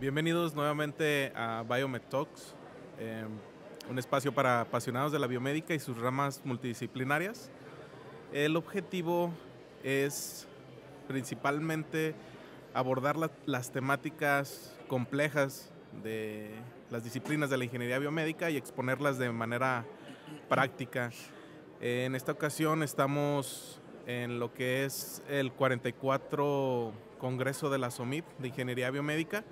Bienvenidos nuevamente a Biomed Talks, eh, un espacio para apasionados de la biomédica y sus ramas multidisciplinarias. El objetivo es principalmente abordar las temáticas complejas de las disciplinas de la ingeniería biomédica y exponerlas de manera práctica. En esta ocasión estamos en lo que es el 44 Congreso de la SOMIP de Ingeniería Biomédica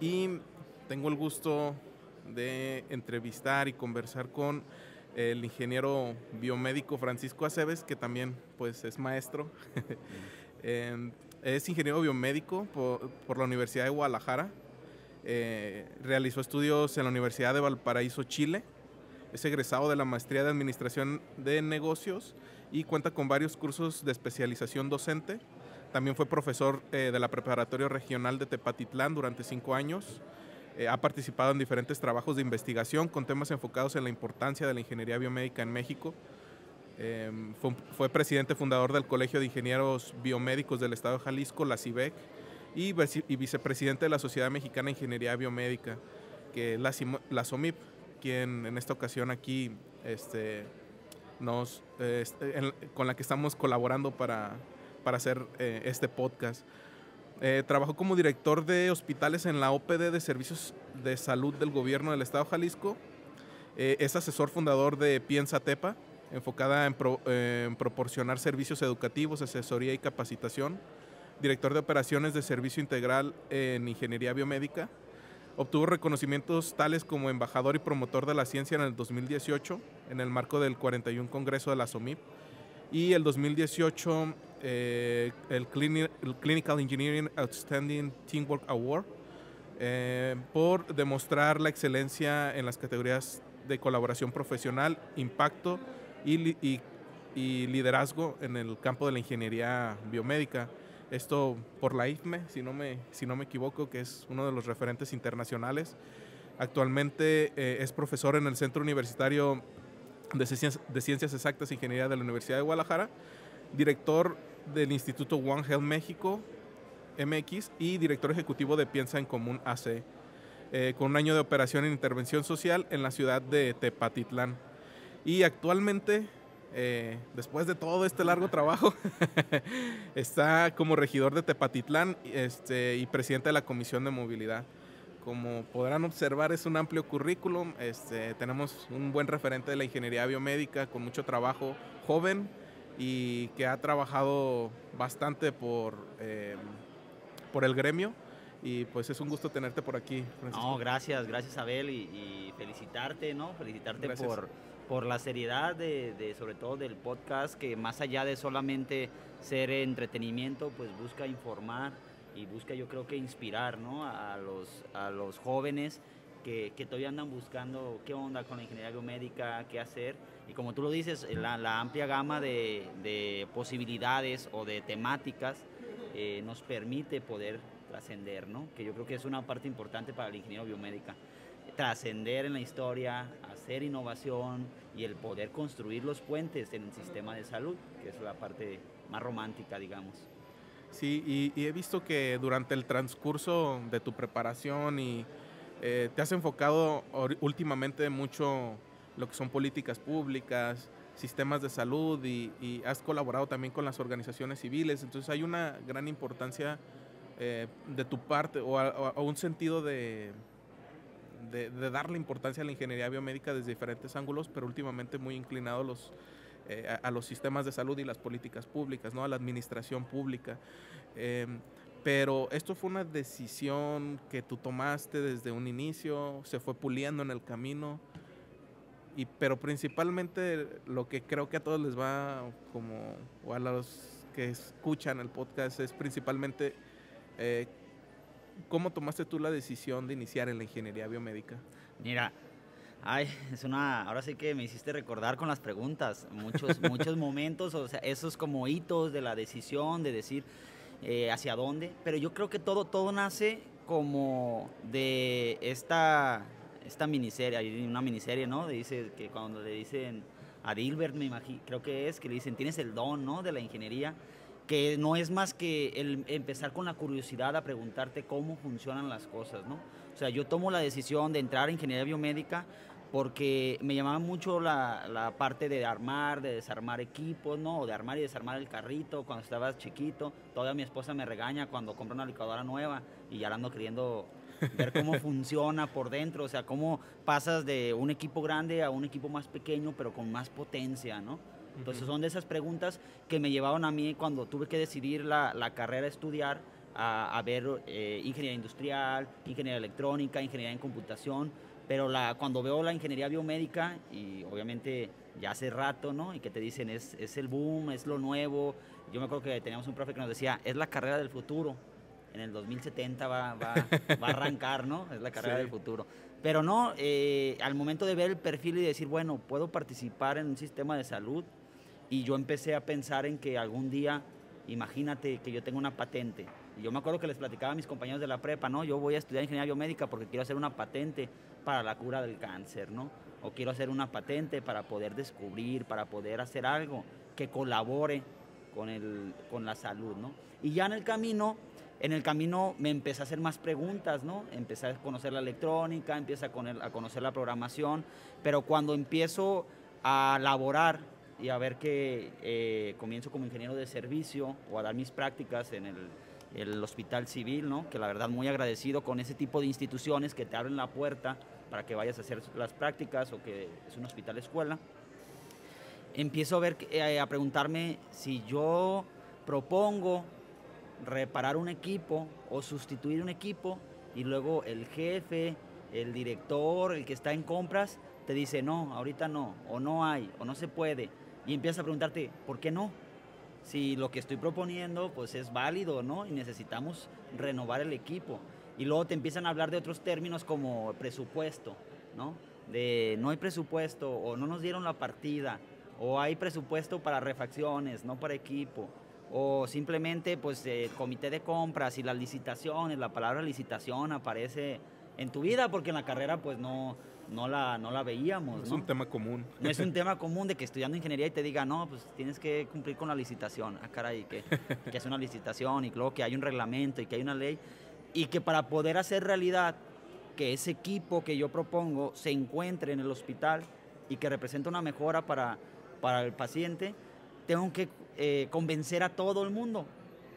y tengo el gusto de entrevistar y conversar con el ingeniero biomédico Francisco Aceves, que también pues es maestro. Eh, es ingeniero biomédico por la Universidad de Guadalajara. Realizó estudios en la Universidad de Valparaíso, Chile. Es egresado de la maestría de Administración de Negocios y cuenta con varios cursos de especialización docente. También fue profesor de la Preparatoria Regional de Tepatitlán durante 5 años. Ha participado en diferentes trabajos de investigación con temas enfocados en la importancia de la ingeniería biomédica en México. Fue presidente fundador del Colegio de Ingenieros Biomédicos del Estado de Jalisco, la CIBEC, y vicepresidente de la Sociedad Mexicana de Ingeniería Biomédica, que es la SOMIP, quien en esta ocasión aquí con la que estamos colaborando para hacer este podcast. Trabajó como director de hospitales en la OPD de Servicios de Salud del Gobierno del Estado de Jalisco. Es asesor fundador de Piensa Tepa, enfocada en proporcionar servicios educativos, asesoría y capacitación. Director de operaciones de Servicio Integral en Ingeniería Biomédica. Obtuvo reconocimientos tales como embajador y promotor de la ciencia en el 2018, en el marco del 41 Congreso de la SOMIP, y el 2018 el Clinical Engineering Outstanding Teamwork Award, por demostrar la excelencia en las categorías de colaboración profesional, impacto y liderazgo en el campo de la ingeniería biomédica. Esto por la IFME, si no me equivoco, que es uno de los referentes internacionales. Actualmente es profesor en el Centro Universitario de Ciencias Exactas e Ingeniería de la Universidad de Guadalajara, director del Instituto One Health México, MX, y director ejecutivo de Piensa en Común AC, con un año de operación en intervención social en la ciudad de Tepatitlán. Y actualmente, después de todo este largo trabajo, está como regidor de Tepatitlán y presidente de la Comisión de Movilidad. Como podrán observar, es un amplio currículum. Tenemos un buen referente de la ingeniería biomédica con mucho trabajo, joven, y que ha trabajado bastante por el gremio. Y pues es un gusto tenerte por aquí, Francisco. No, gracias Abel y felicitarte, ¿no? Felicitarte Gracias. por la seriedad de sobre todo del podcast, que más allá de solamente ser entretenimiento, pues busca informar y busca, yo creo que inspirar, ¿no? A los jóvenes que todavía andan buscando qué onda con la ingeniería biomédica, qué hacer. Y como tú lo dices, la amplia gama de posibilidades o de temáticas nos permite poder trascender, ¿no? Que yo creo que es una parte importante para el ingeniero biomédica. Trascender en la historia, hacer innovación y el poder construir los puentes en el sistema de salud, que es la parte más romántica, digamos. Sí, y he visto que durante el transcurso de tu preparación te has enfocado últimamente mucho lo que son políticas públicas, sistemas de salud y has colaborado también con las organizaciones civiles. Entonces hay una gran importancia de tu parte o un sentido de darle importancia a la ingeniería biomédica desde diferentes ángulos, pero últimamente muy inclinado a los sistemas de salud y las políticas públicas, ¿no? A la administración pública. Eh, pero esto fue una decisión que tú tomaste desde un inicio, se fue puliendo en el camino, pero principalmente lo que creo que a todos les va como, o a los que escuchan el podcast, es principalmente eh, cómo tomaste tú la decisión de iniciar en la ingeniería biomédica. Mira, ay, ahora sí que me hiciste recordar con las preguntas, muchos momentos, o sea, esos como hitos de la decisión, de decir hacia dónde, pero yo creo que todo nace como de esta miniserie, hay una miniserie, ¿no? Dice que cuando le dicen a Dilbert, me imagino, creo que le dicen, tienes el don, ¿no? De la ingeniería, que no es más que el empezar con la curiosidad a preguntarte cómo funcionan las cosas, ¿no? O sea, yo tomo la decisión de entrar a ingeniería biomédica porque me llamaba mucho la parte de armar, de desarmar equipos, ¿no? O de armar y desarmar el carrito cuando estaba chiquito. Todavía mi esposa me regaña cuando compro una licuadora nueva y ya la ando queriendo ver cómo funciona por dentro, o sea, cómo pasas de un equipo grande a un equipo más pequeño, pero con más potencia, ¿no? Entonces son de esas preguntas que me llevaron a mí cuando tuve que decidir la carrera a estudiar, a ver ingeniería industrial, ingeniería electrónica, ingeniería en computación, pero cuando veo la ingeniería biomédica, y obviamente ya hace rato, ¿no? Y que te dicen es el boom, es lo nuevo. Yo me acuerdo que teníamos un profe que nos decía, es la carrera del futuro. En el 2070 va a arrancar, ¿no? Es la carrera del futuro. Pero no, al momento de ver el perfil y decir, bueno, puedo participar en un sistema de salud, y yo empecé a pensar en que algún día, imagínate que yo tengo una patente. Y yo me acuerdo que les platicaba a mis compañeros de la prepa, ¿no? Yo voy a estudiar ingeniería biomédica porque quiero hacer una patente para la cura del cáncer, ¿no? O quiero hacer una patente para poder descubrir, para poder hacer algo que colabore con la salud, ¿no? Y ya en el camino me empecé a hacer más preguntas, ¿no? Empecé a conocer la electrónica, empecé a conocer la programación, pero cuando empiezo a laborar y a ver que comienzo como ingeniero de servicio o a dar mis prácticas en el Hospital Civil, ¿no? Que la verdad muy agradecido con ese tipo de instituciones que te abren la puerta para que vayas a hacer las prácticas, o que es un hospital escuela. Empiezo a preguntarme si yo propongo reparar un equipo o sustituir un equipo, y luego el jefe, el director, el que está en compras, te dice no, ahorita no, o no hay, o no se puede, y empiezas a preguntarte, ¿por qué no? Si lo que estoy proponiendo pues es válido, ¿no? Y necesitamos renovar el equipo. Y luego te empiezan a hablar de otros términos como presupuesto, ¿no? De no hay presupuesto, o no nos dieron la partida, o hay presupuesto para refacciones, no para equipo, o simplemente pues comité de compras y las licitaciones. La palabra licitación aparece en tu vida porque en la carrera pues no la veíamos, ¿no? Es un tema común. No es un tema común de que estudiando ingeniería y te diga, no, pues tienes que cumplir con la licitación. Ah, caray, que es una licitación, y luego que hay un reglamento y que hay una ley, y que para poder hacer realidad que ese equipo que yo propongo se encuentre en el hospital y que represente una mejora para el paciente, tengo que convencer a todo el mundo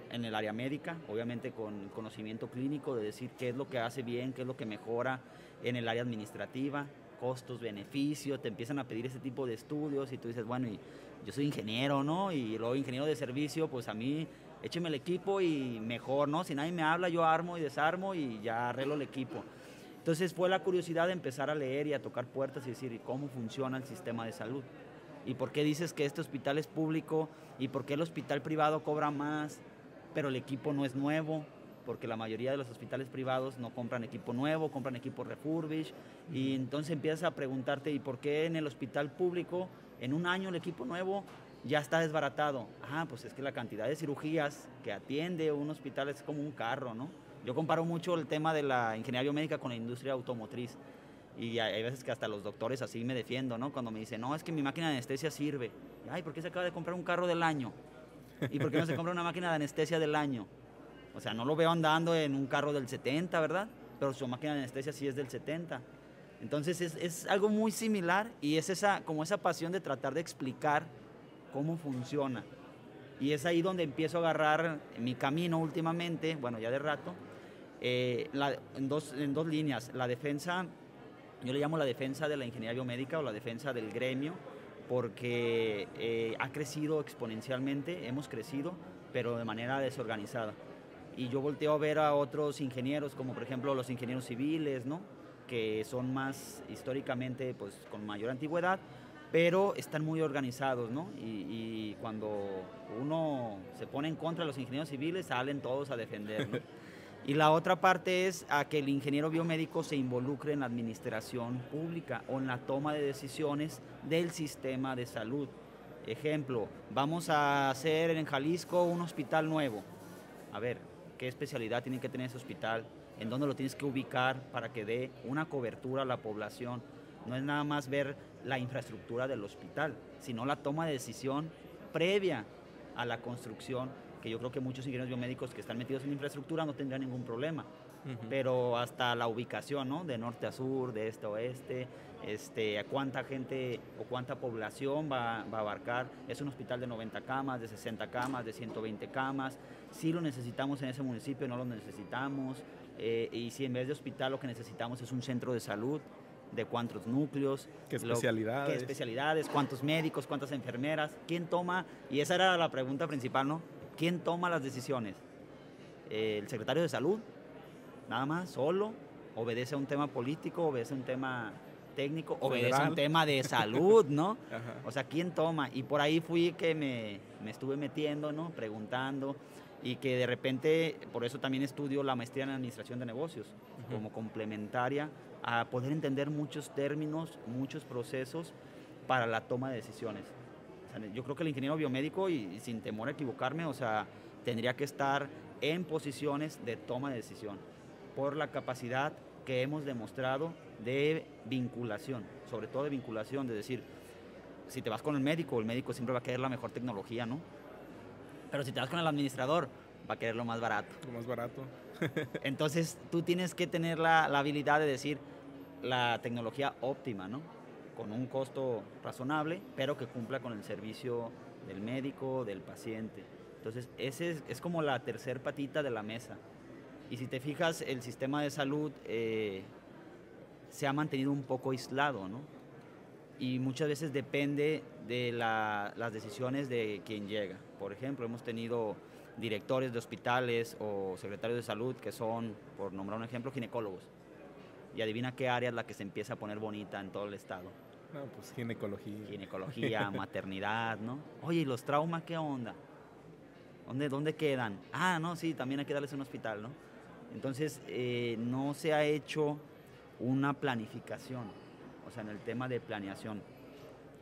en el área médica, obviamente con conocimiento clínico, de decir qué es lo que hace bien, qué es lo que mejora, en el área administrativa, costos, beneficios, te empiezan a pedir ese tipo de estudios, y tú dices, bueno, y yo soy ingeniero, ¿no? Y luego ingeniero de servicio, pues a mí, écheme el equipo y mejor, ¿no? Si nadie me habla, yo armo y desarmo y ya arreglo el equipo. Entonces fue la curiosidad de empezar a leer y a tocar puertas y decir, ¿cómo funciona el sistema de salud? ¿Y por qué dices que este hospital es público? ¿Y por qué el hospital privado cobra más, pero el equipo no es nuevo? Porque la mayoría de los hospitales privados no compran equipo nuevo, compran equipo refurbish. Y entonces empiezas a preguntarte, ¿y por qué en el hospital público en un año el equipo nuevo ya está desbaratado? Ah, pues es que la cantidad de cirugías que atiende un hospital es como un carro, ¿no? Yo comparo mucho el tema de la ingeniería biomédica con la industria automotriz. Y hay veces que hasta los doctores así me defiendo, ¿no? Cuando me dicen, no, es que mi máquina de anestesia sirve. Ay, ¿por qué se acaba de comprar un carro del año? ¿Y por qué no se compra una máquina de anestesia del año? O sea, no lo veo andando en un carro del 70, ¿verdad? Pero su máquina de anestesia sí es del 70. Entonces es algo muy similar, y es como esa pasión de tratar de explicar cómo funciona. Y es ahí donde empiezo a agarrar mi camino últimamente, bueno, ya de rato, en dos líneas. La defensa, yo le llamo la defensa de la ingeniería biomédica, o la defensa del gremio, porque ha crecido exponencialmente, hemos crecido, pero de manera desorganizada. Y yo volteo a ver a otros ingenieros, como por ejemplo los ingenieros civiles, ¿no? Que son más históricamente, pues con mayor antigüedad, pero están muy organizados, ¿no? Y cuando uno se pone en contra de los ingenieros civiles, salen todos a defender, ¿no? Y la otra parte es a que el ingeniero biomédico se involucre en la administración pública o en la toma de decisiones del sistema de salud. Ejemplo, vamos a hacer en Jalisco un hospital nuevo. A ver, ¿qué especialidad tiene que tener ese hospital? ¿En dónde lo tienes que ubicar para que dé una cobertura a la población? No es nada más ver la infraestructura del hospital, sino la toma de decisión previa a la construcción, porque yo creo que muchos ingenieros biomédicos que están metidos en infraestructura no tendrían ningún problema. Pero hasta la ubicación, ¿no? De norte a sur, de este a oeste, a cuánta gente o cuánta población va a abarcar. Es un hospital de 90 camas, de 60 camas, de 120 camas. Si lo necesitamos en ese municipio, no lo necesitamos. Y si en vez de hospital lo que necesitamos es un centro de salud, de cuántos núcleos, qué especialidades, cuántos médicos, cuántas enfermeras, quién toma, y esa era la pregunta principal, ¿no? ¿Quién toma las decisiones? ¿El secretario de salud? Nada más, solo, obedece a un tema político, obedece a un tema técnico, obedece a un tema de salud, ¿no? O sea, ¿quién toma? Y por ahí fui que me estuve metiendo, ¿no? Preguntando, y que de repente, por eso también estudio la maestría en administración de negocios, como complementaria a poder entender muchos términos, muchos procesos para la toma de decisiones. O sea, yo creo que el ingeniero biomédico, y sin temor a equivocarme, o sea, tendría que estar en posiciones de toma de decisión, por la capacidad que hemos demostrado de vinculación, sobre todo de vinculación, de decir, si te vas con el médico siempre va a querer la mejor tecnología, ¿no? Pero si te vas con el administrador, va a querer lo más barato. Lo más barato. Entonces, tú tienes que tener la habilidad de decir la tecnología óptima, ¿no? Con un costo razonable, pero que cumpla con el servicio del médico, del paciente. Entonces, ese es como la tercer patita de la mesa. Y si te fijas, el sistema de salud se ha mantenido un poco aislado, ¿no? Y muchas veces depende de las decisiones de quien llega. Por ejemplo, hemos tenido directores de hospitales o secretarios de salud que son, por nombrar un ejemplo, ginecólogos. Y adivina qué área es la que se empieza a poner bonita en todo el estado. No, pues ginecología. Ginecología, maternidad, ¿no? Oye, ¿y los traumas qué onda? ¿Dónde quedan? Ah, no, sí, también hay que darles un hospital, ¿no? Entonces, no se ha hecho una planificación, o sea, en el tema de planeación.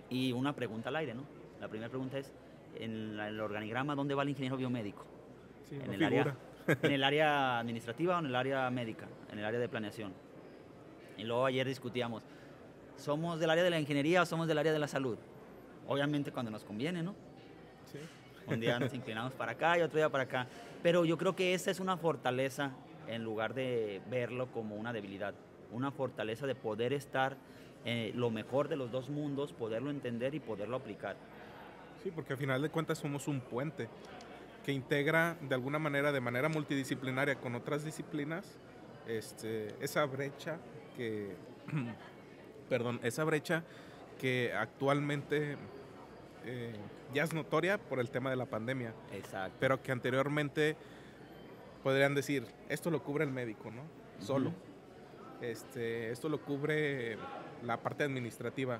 Y una pregunta al aire, ¿no? La primera pregunta es, en el organigrama, ¿dónde va el ingeniero biomédico? Sí, ¿En el área administrativa o en el área médica? En el área de planeación. Y luego ayer discutíamos, ¿somos del área de la ingeniería o somos del área de la salud? Obviamente cuando nos conviene, ¿no? Sí. Un día nos inclinamos para acá y otro día para acá. Pero yo creo que esa es una fortaleza en lugar de verlo como una debilidad. Una fortaleza de poder estar lo mejor de los dos mundos, poderlo entender y poderlo aplicar. Sí, porque al final de cuentas somos un puente que integra de alguna manera, de manera multidisciplinaria con otras disciplinas, esa brecha que, esa brecha que actualmente ya es notoria por el tema de la pandemia. Exacto. Pero que anteriormente podrían decir, esto lo cubre el médico, ¿no? Solo. Esto lo cubre la parte administrativa.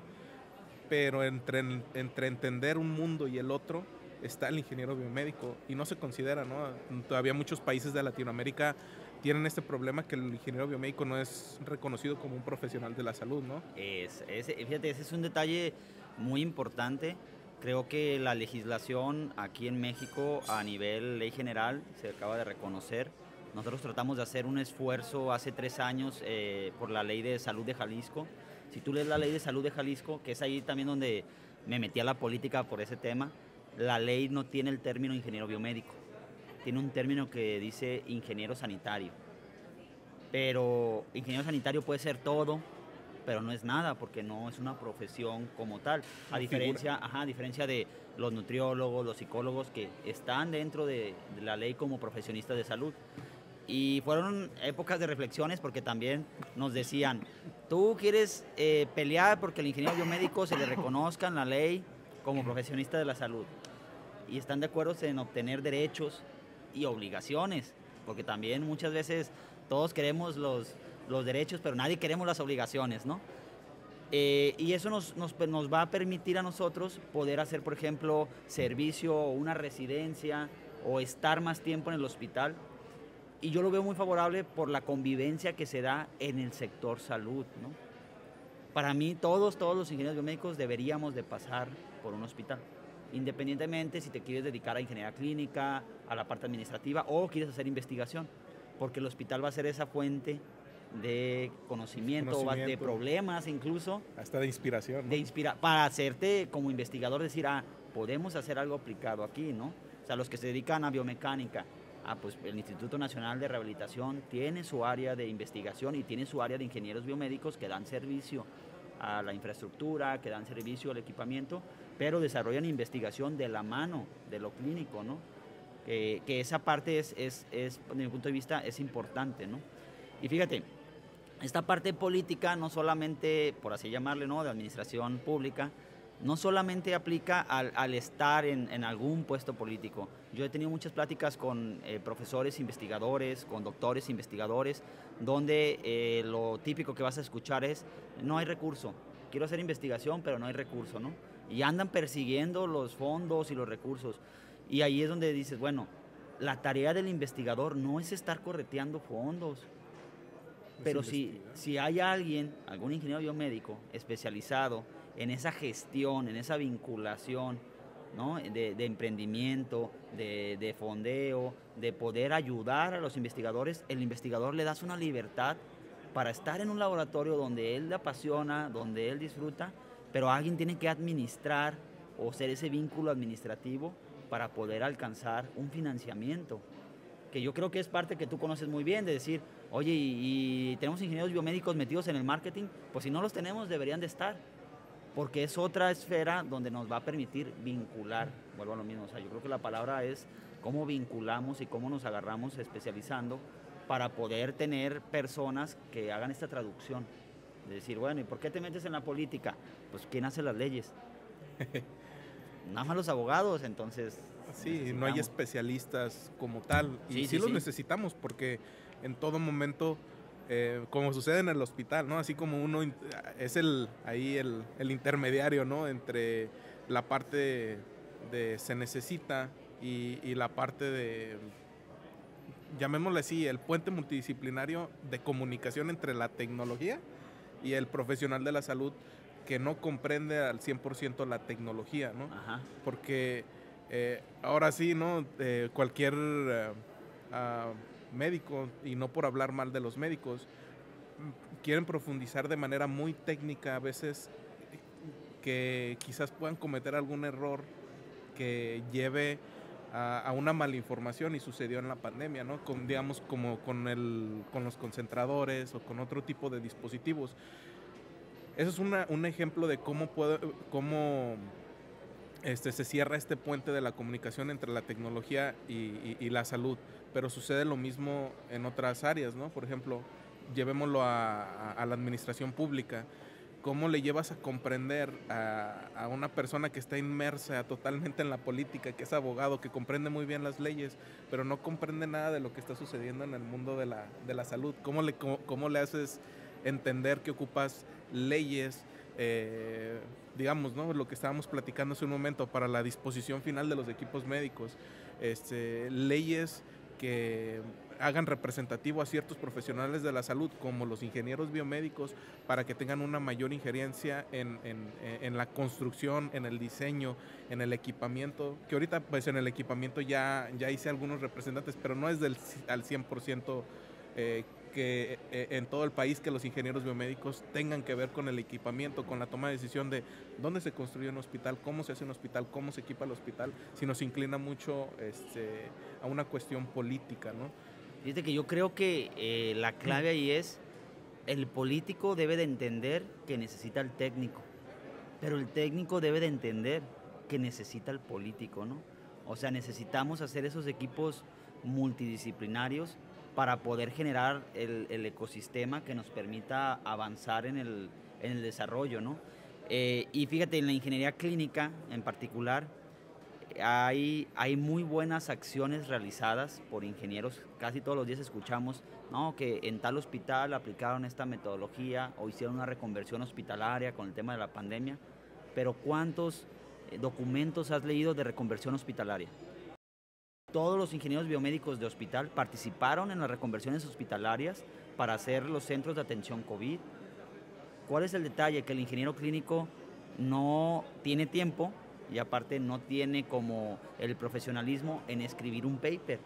Pero entre entender un mundo y el otro está el ingeniero biomédico y no se considera, ¿no? Todavía muchos países de Latinoamérica tienen este problema que el ingeniero biomédico no es reconocido como un profesional de la salud, ¿no? Fíjate, ese es un detalle muy importante. Creo que la legislación aquí en México a nivel ley general se acaba de reconocer. Nosotros tratamos de hacer un esfuerzo hace 3 años por la ley de salud de Jalisco. Si tú lees la ley de salud de Jalisco, que es ahí también donde me metí a la política por ese tema, la ley no tiene el término ingeniero biomédico, tiene un término que dice ingeniero sanitario. Pero ingeniero sanitario puede ser todo, pero no es nada, porque no es una profesión como tal. A diferencia de los nutriólogos, los psicólogos que están dentro de la ley como profesionistas de salud. Y fueron épocas de reflexiones porque también nos decían, tú quieres pelear porque el ingeniero biomédico se le reconozca en la ley como profesionista de la salud. Y están de acuerdo en obtener derechos y obligaciones, porque también muchas veces todos queremos los derechos, pero nadie queremos las obligaciones, ¿no? Y eso nos va a permitir a nosotros poder hacer, por ejemplo, servicio o una residencia o estar más tiempo en el hospital. Y yo lo veo muy favorable por la convivencia que se da en el sector salud, ¿no? Para mí, todos los ingenieros biomédicos deberíamos de pasar por un hospital, independientemente si te quieres dedicar a ingeniería clínica, a la parte administrativa o quieres hacer investigación, porque el hospital va a ser esa fuente de conocimiento. De problemas incluso. Hasta de inspiración, ¿no? Para hacerte como investigador decir, podemos hacer algo aplicado aquí, ¿no? O sea, los que se dedican a biomecánica, pues el Instituto Nacional de Rehabilitación tiene su área de investigación y tiene su área de ingenieros biomédicos que dan servicio a la infraestructura, que dan servicio al equipamiento, pero desarrollan investigación de la mano de lo clínico, ¿no? Que esa parte es, desde mi punto de vista, es importante, ¿no? Y fíjate, esta parte política no solamente, por así llamarle, ¿no?, de administración pública, no solamente aplica al estar en algún puesto político. Yo he tenido muchas pláticas con profesores investigadores, con doctores investigadores, donde lo típico que vas a escuchar es, no hay recurso, quiero hacer investigación, pero no hay recurso, ¿no? Y andan persiguiendo los fondos y los recursos. Y ahí es donde dices, bueno, la tarea del investigador no es estar correteando fondos, pero si hay alguien, algún ingeniero biomédico especializado en esa gestión, en esa vinculación, ¿no?, de emprendimiento, de fondeo, de poder ayudar a los investigadores, el investigador le das una libertad para estar en un laboratorio donde él le apasiona, donde él disfruta, pero alguien tiene que administrar o ser ese vínculo administrativo para poder alcanzar un financiamiento, que yo creo que es parte que tú conoces muy bien, de decir, oye, y tenemos ingenieros biomédicos metidos en el marketing, pues si no los tenemos deberían de estar, porque es otra esfera donde nos va a permitir vincular, vuelvo a lo mismo, o sea, yo creo que la palabra es cómo vinculamos y cómo nos agarramos especializando para poder tener personas que hagan esta traducción, de decir, bueno, ¿y por qué te metes en la política? Pues ¿quién hace las leyes? Nada más los abogados, entonces... Sí, no hay especialistas como tal, y sí los necesitamos porque en todo momento, como sucede en el hospital, ¿no? Así como uno es el intermediario, ¿no?, entre la parte de se necesita y la parte de, llamémosle así, el puente multidisciplinario de comunicación entre la tecnología y el profesional de la salud que no comprende al 100% la tecnología, ¿no? Ajá. Porque ahora sí, ¿no? Cualquier médico, y no por hablar mal de los médicos, quieren profundizar de manera muy técnica a veces, que quizás puedan cometer algún error que lleve a una malinformación, y sucedió en la pandemia, ¿no? Digamos, como con los concentradores o con otro tipo de dispositivos. Eso es un ejemplo de cómo se cierra este puente de la comunicación entre la tecnología y la salud, pero sucede lo mismo en otras áreas, ¿no? Por ejemplo, llevémoslo a la administración pública. ¿Cómo le llevas a comprender a una persona que está inmersa totalmente en la política, que es abogado, que comprende muy bien las leyes, pero no comprende nada de lo que está sucediendo en el mundo de la salud? ¿Cómo le haces entender que ocupas leyes, digamos, ¿no?, lo que estábamos platicando hace un momento, para la disposición final de los equipos médicos, leyes que hagan representativo a ciertos profesionales de la salud, como los ingenieros biomédicos, para que tengan una mayor injerencia en la construcción, en el diseño, en el equipamiento, que ahorita pues en el equipamiento ya hice algunos representantes, pero no es al 100%, que en todo el país, que los ingenieros biomédicos tengan que ver con el equipamiento, con la toma de decisión de dónde se construye un hospital, cómo se hace un hospital, cómo se equipa el hospital, sino se inclina mucho a una cuestión política, ¿no? Fíjate que yo creo que la clave ahí es, el político debe de entender que necesita al técnico, pero el técnico debe de entender que necesita al político, ¿no? O sea, necesitamos hacer esos equipos multidisciplinarios para poder generar el ecosistema que nos permita avanzar en el desarrollo, ¿no? Y fíjate, en la ingeniería clínica en particular, hay muy buenas acciones realizadas por ingenieros. Casi todos los días escuchamos, ¿no?, que en tal hospital aplicaron esta metodología o hicieron una reconversión hospitalaria con el tema de la pandemia. Pero ¿cuántos documentos has leído de reconversión hospitalaria? Todos los ingenieros biomédicos de hospital participaron en las reconversiones hospitalarias para hacer los centros de atención COVID. ¿Cuál es el detalle? Que el ingeniero clínico no tiene tiempo y aparte no tiene como el profesionalismo en escribir un paper.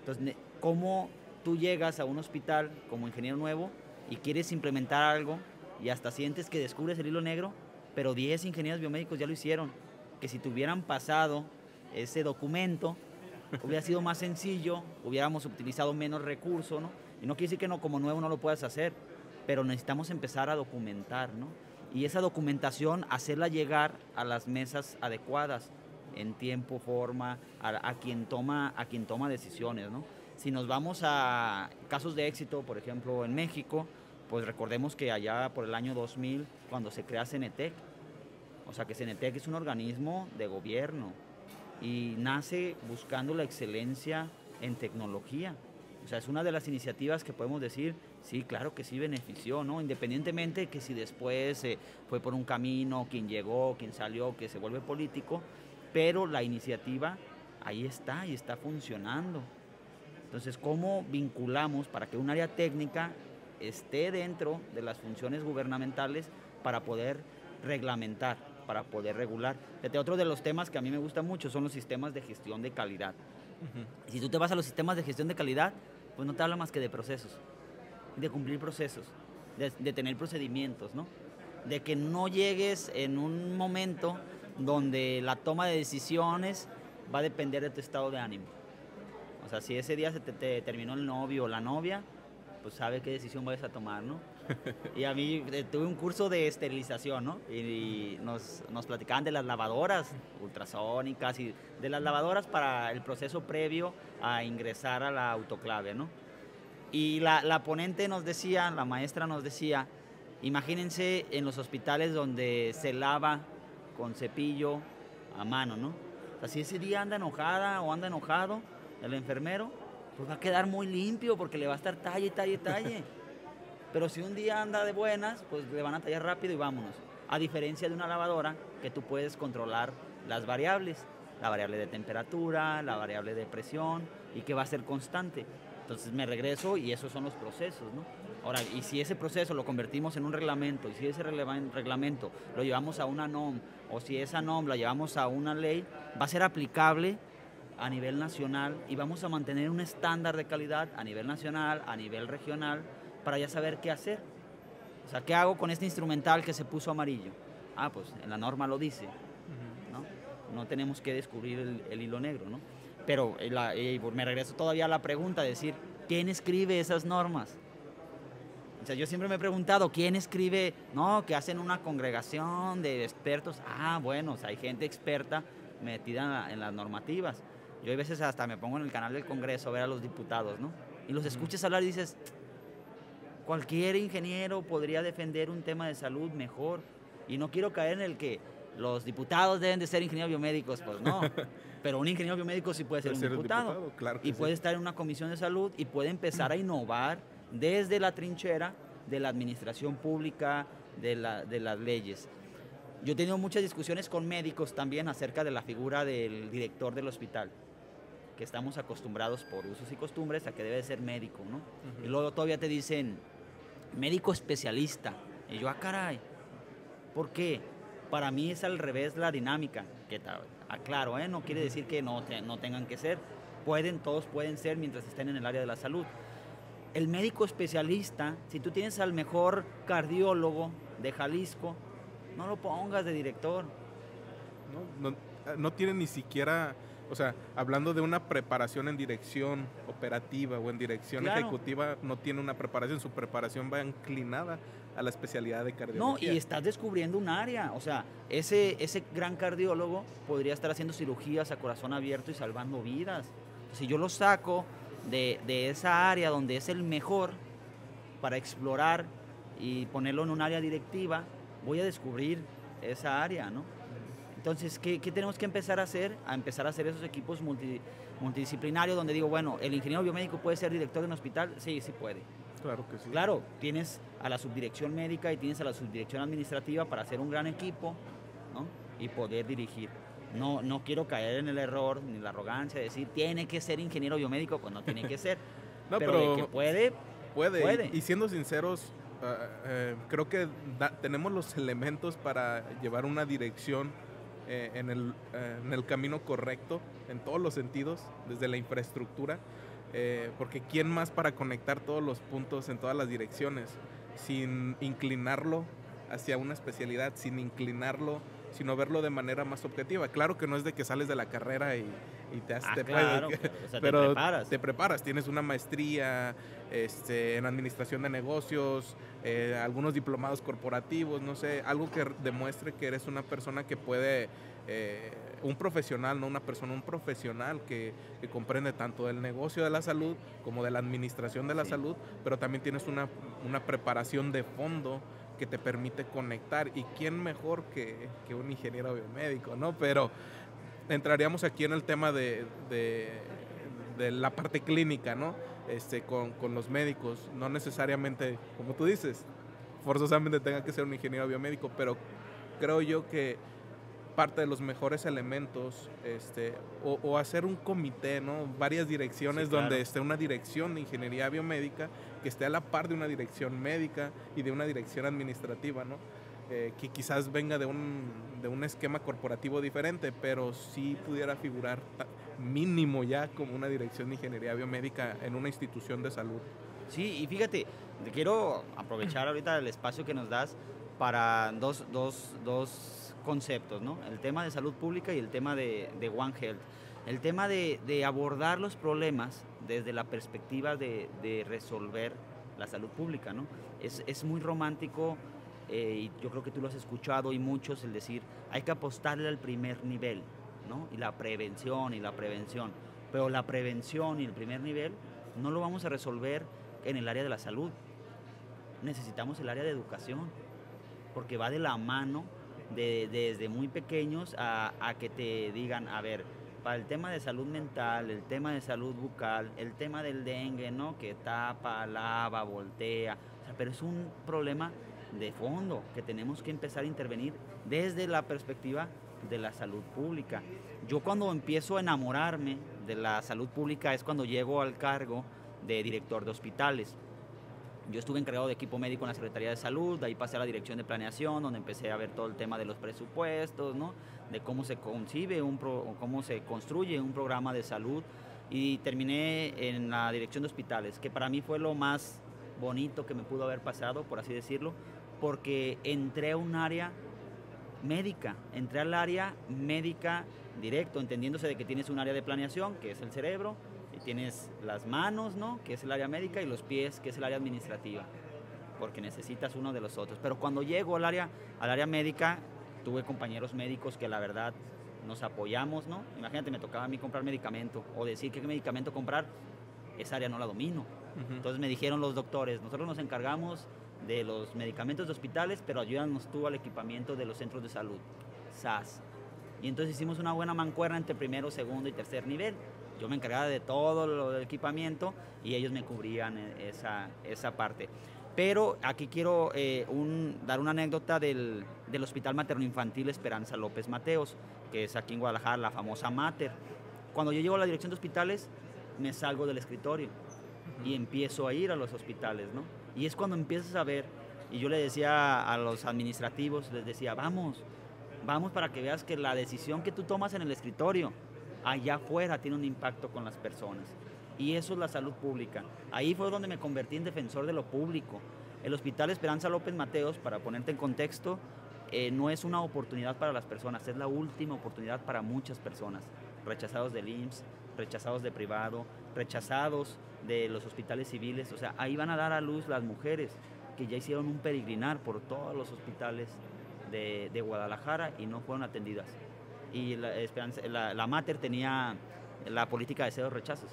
Entonces, ¿cómo tú llegas a un hospital como ingeniero nuevo y quieres implementar algo y hasta sientes que descubres el hilo negro, pero 10 ingenieros biomédicos ya lo hicieron? Que si te hubieran pasado ese documento, hubiera sido más sencillo, hubiéramos utilizado menos recursos, ¿no? Y no quiere decir que no, como nuevo no lo puedas hacer, pero necesitamos empezar a documentar, ¿no? Y esa documentación, hacerla llegar a las mesas adecuadas, en tiempo, forma, a quien toma decisiones, ¿no? Si nos vamos a casos de éxito, por ejemplo, en México, pues recordemos que allá por el año 2000, cuando se crea CENETEC, o sea que CENETEC es un organismo de gobierno y nace buscando la excelencia en tecnología. O sea, es una de las iniciativas que podemos decir, sí, claro que sí benefició, ¿no? Independientemente de que si después fue por un camino, quien llegó, quien salió, que se vuelve político, pero la iniciativa ahí está y está funcionando. Entonces, ¿cómo vinculamos para que un área técnica esté dentro de las funciones gubernamentales para poder reglamentar, para poder regular? Otro de los temas que a mí me gusta mucho son los sistemas de gestión de calidad. Y si tú te vas a los sistemas de gestión de calidad, pues no te habla más que de procesos, de cumplir procesos, de tener procedimientos, ¿no? De que no llegues en un momento donde la toma de decisiones va a depender de tu estado de ánimo. O sea, si ese día se te terminó el novio o la novia, pues sabe qué decisión vayas a tomar, ¿no? Y a mí tuve un curso de esterilización, ¿no? Y nos platicaban de las lavadoras ultrasónicas y de las lavadoras para el proceso previo a ingresar a la autoclave, ¿no? Y la ponente nos decía, la maestra nos decía, imagínense en los hospitales donde se lava con cepillo a mano, ¿no? O sea, si ese día anda enojada o anda enojado el enfermero, pues va a quedar muy limpio porque le va a estar talle. Pero si un día anda de buenas, pues le van a tallar rápido y vámonos. A diferencia de una lavadora que tú puedes controlar las variables, la variable de temperatura, la variable de presión y que va a ser constante. Entonces me regreso y esos son los procesos, ¿no? Ahora, y si ese proceso lo convertimos en un reglamento, y si ese reglamento lo llevamos a una NOM, o si esa NOM la llevamos a una ley, va a ser aplicable a nivel nacional y vamos a mantener un estándar de calidad a nivel nacional, a nivel regional, para ya saber qué hacer. O sea, ¿qué hago con este instrumental que se puso amarillo? Ah, pues en la norma lo dice, ¿no? No tenemos que descubrir el hilo negro, ¿no? Pero me regreso todavía a la pregunta de decir, ¿quién escribe esas normas? O sea, yo siempre me he preguntado, ¿quién escribe? No, que hacen una congregación de expertos. Ah, bueno, o sea, hay gente experta metida en las normativas. Yo a veces hasta me pongo en el canal del Congreso a ver a los diputados, ¿no? Y los escuchas hablar y dices, cualquier ingeniero podría defender un tema de salud mejor. Y no quiero caer en el que los diputados deben de ser ingenieros biomédicos, pues no. Pero un ingeniero biomédico sí puede ser un diputado. Claro que y puede estar en una comisión de salud y puede empezar a innovar desde la trinchera de la administración pública, de las leyes. Yo he tenido muchas discusiones con médicos también acerca de la figura del director del hospital, que estamos acostumbrados por usos y costumbres a que debe ser médico, ¿no? Y luego todavía te dicen médico especialista. Y yo, caray, ¿por qué? Para mí es al revés la dinámica, que aclaro, no quiere decir que no tengan que ser, todos pueden ser mientras estén en el área de la salud. El médico especialista, si tú tienes al mejor cardiólogo de Jalisco, no lo pongas de director. No tiene ni siquiera, o sea, hablando de una preparación en dirección operativa o en dirección ejecutiva, no tiene una preparación, su preparación va inclinada a la especialidad de cardiología. No, y estás descubriendo un área, o sea, ese gran cardiólogo podría estar haciendo cirugías a corazón abierto y salvando vidas. Si yo lo saco de esa área donde es el mejor para explorar y ponerlo en un área directiva, voy a descubrir esa área, ¿no? Entonces, ¿qué tenemos que empezar a hacer? A empezar a hacer esos equipos multidisciplinarios donde digo, bueno, ¿el ingeniero biomédico puede ser director de un hospital? Sí, sí puede. Claro que sí. Claro, tienes a la subdirección médica y tienes a la subdirección administrativa para hacer un gran equipo, ¿no? Y poder dirigir. No quiero caer en el error ni la arrogancia de decir, tiene que ser ingeniero biomédico, pues no tiene que ser. No, pero de que puede. Y siendo sinceros, creo que tenemos los elementos para llevar una dirección en el camino correcto, en todos los sentidos, desde la infraestructura, porque ¿quién más para conectar todos los puntos en todas las direcciones, sin inclinarlo hacia una especialidad, sin inclinarlo sino verlo de manera más objetiva. Claro que no es de que sales de la carrera y claro, o sea, pero te preparas. tienes una maestría en administración de negocios, algunos diplomados corporativos, no sé, algo que demuestre que eres una persona que puede, un profesional, no una persona, un profesional que comprende tanto del negocio de la salud como de la administración de la salud, pero también tienes una preparación de fondo que te permite conectar. ¿Y quién mejor que un ingeniero biomédico, no? Pero entraríamos aquí en el tema de la parte clínica, ¿no? Con los médicos. No necesariamente, como tú dices, forzosamente tenga que ser un ingeniero biomédico, pero creo yo que parte de los mejores elementos, o hacer un comité, ¿no? Varias direcciones, sí, claro, donde esté una dirección de ingeniería biomédica que esté a la par de una dirección médica y de una dirección administrativa, ¿no? Que quizás venga de un esquema corporativo diferente, pero sí pudiera figurar mínimo ya como una dirección de ingeniería biomédica en una institución de salud. Sí, y fíjate, quiero aprovechar ahorita el espacio que nos das para dos conceptos, ¿no? El tema de salud pública y el tema de One Health. El tema de abordar los problemas desde la perspectiva de resolver la salud pública, ¿no? Es muy romántico, y yo creo que tú lo has escuchado y muchos, el decir, hay que apostarle al primer nivel, ¿no? Y la prevención. Pero la prevención y el primer nivel no lo vamos a resolver en el área de la salud. Necesitamos el área de educación, porque va de la mano desde muy pequeños a que te digan, a ver, para el tema de salud mental, el tema de salud bucal, el tema del dengue, ¿no? Que tapa, lava, voltea, o sea, pero es un problema de fondo que tenemos que empezar a intervenir desde la perspectiva de la salud pública. Yo cuando empiezo a enamorarme de la salud pública es cuando llego al cargo de director de hospitales. Yo estuve encargado de equipo médico en la Secretaría de Salud, de ahí pasé a la Dirección de Planeación, donde empecé a ver todo el tema de los presupuestos, ¿no? De cómo se concibe cómo se construye un programa de salud, y terminé en la Dirección de Hospitales, que para mí fue lo más bonito que me pudo haber pasado, por así decirlo, porque entré a un área médica, entré al área médica directo, entendiéndose de que tienes un área de planeación, que es el cerebro, y tienes las manos, ¿no? Que es el área médica, y los pies, que es el área administrativa, porque necesitas uno de los otros. Pero cuando llego al área médica, tuve compañeros médicos que la verdad nos apoyamos, ¿no? Imagínate, me tocaba a mí comprar medicamento o decir qué medicamento comprar, esa área no la domino. Entonces me dijeron los doctores, nosotros nos encargamos de los medicamentos de hospitales, pero ayúdanos tú al equipamiento de los centros de salud, SAS. Y entonces hicimos una buena mancuerna entre primero, segundo y tercer nivel. Yo me encargaba de todo lo del equipamiento y ellos me cubrían esa parte. Pero aquí quiero dar una anécdota del Hospital Materno Infantil Esperanza López Mateos, que es aquí en Guadalajara, la famosa Mater. Cuando yo llego a la dirección de hospitales, me salgo del escritorio y empiezo a ir a los hospitales, ¿no? Y es cuando empiezas a ver, y yo le decía a los administrativos, les decía, vamos para que veas que la decisión que tú tomas en el escritorio, allá afuera tiene un impacto con las personas. Y eso es la salud pública. Ahí fue donde me convertí en defensor de lo público. El Hospital Esperanza López Mateos, para ponerte en contexto, no es una oportunidad para las personas, es la última oportunidad para muchas personas. Rechazados del IMSS, rechazados de privado, rechazados de los hospitales civiles. O sea, ahí van a dar a luz las mujeres que ya hicieron un peregrinar por todos los hospitales de Guadalajara y no fueron atendidas. Y la Mater tenía la política de cero rechazos.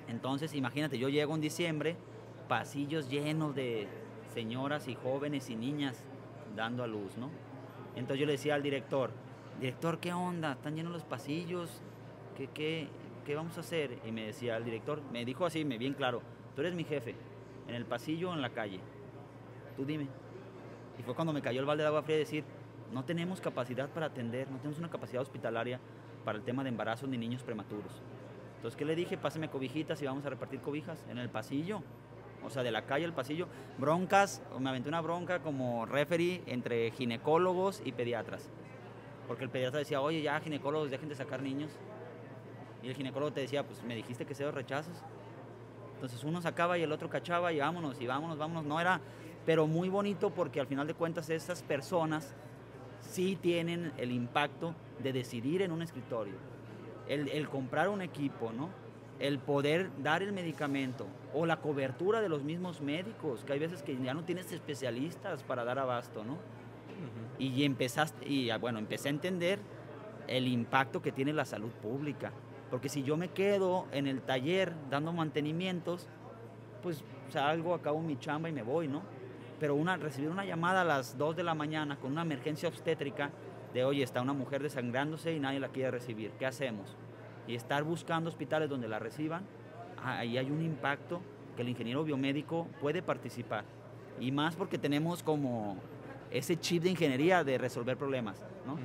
Entonces, imagínate, yo llego en diciembre, pasillos llenos de señoras y jóvenes y niñas dando a luz, ¿no? Entonces yo le decía al director, ¿qué onda? ¿Están llenos los pasillos? ¿Qué vamos a hacer? Y me decía el director, me dijo así, bien claro, tú eres mi jefe, en el pasillo o en la calle, tú dime. Y fue cuando me cayó el balde de agua fría de decir, no tenemos capacidad para atender, no tenemos una capacidad hospitalaria para el tema de embarazos ni niños prematuros. Entonces, ¿qué le dije? Páseme cobijitas y vamos a repartir cobijas en el pasillo. O sea, de la calle al pasillo. Broncas, me aventé una bronca como referee entre ginecólogos y pediatras. Porque el pediatra decía, oye, ya ginecólogos, dejen de sacar niños. Y el ginecólogo te decía, pues me dijiste que cero rechazos. Entonces uno sacaba y el otro cachaba y vámonos. No era, pero muy bonito porque al final de cuentas esas personas sí tienen el impacto de decidir en un escritorio, el comprar un equipo, ¿no? El poder dar el medicamento o la cobertura de los mismos médicos, que hay veces que ya no tienes especialistas para dar abasto, ¿no? Y empecé a entender el impacto que tiene la salud pública. Porque si yo me quedo en el taller dando mantenimientos, pues salgo, acabo mi chamba y me voy, ¿no? Pero recibir una llamada a las 2 de la mañana con una emergencia obstétrica de, oye, está una mujer desangrándose y nadie la quiere recibir, ¿qué hacemos? Y estar buscando hospitales donde la reciban, ahí hay un impacto que el ingeniero biomédico puede participar. Y más porque tenemos como ese chip de ingeniería de resolver problemas, ¿no?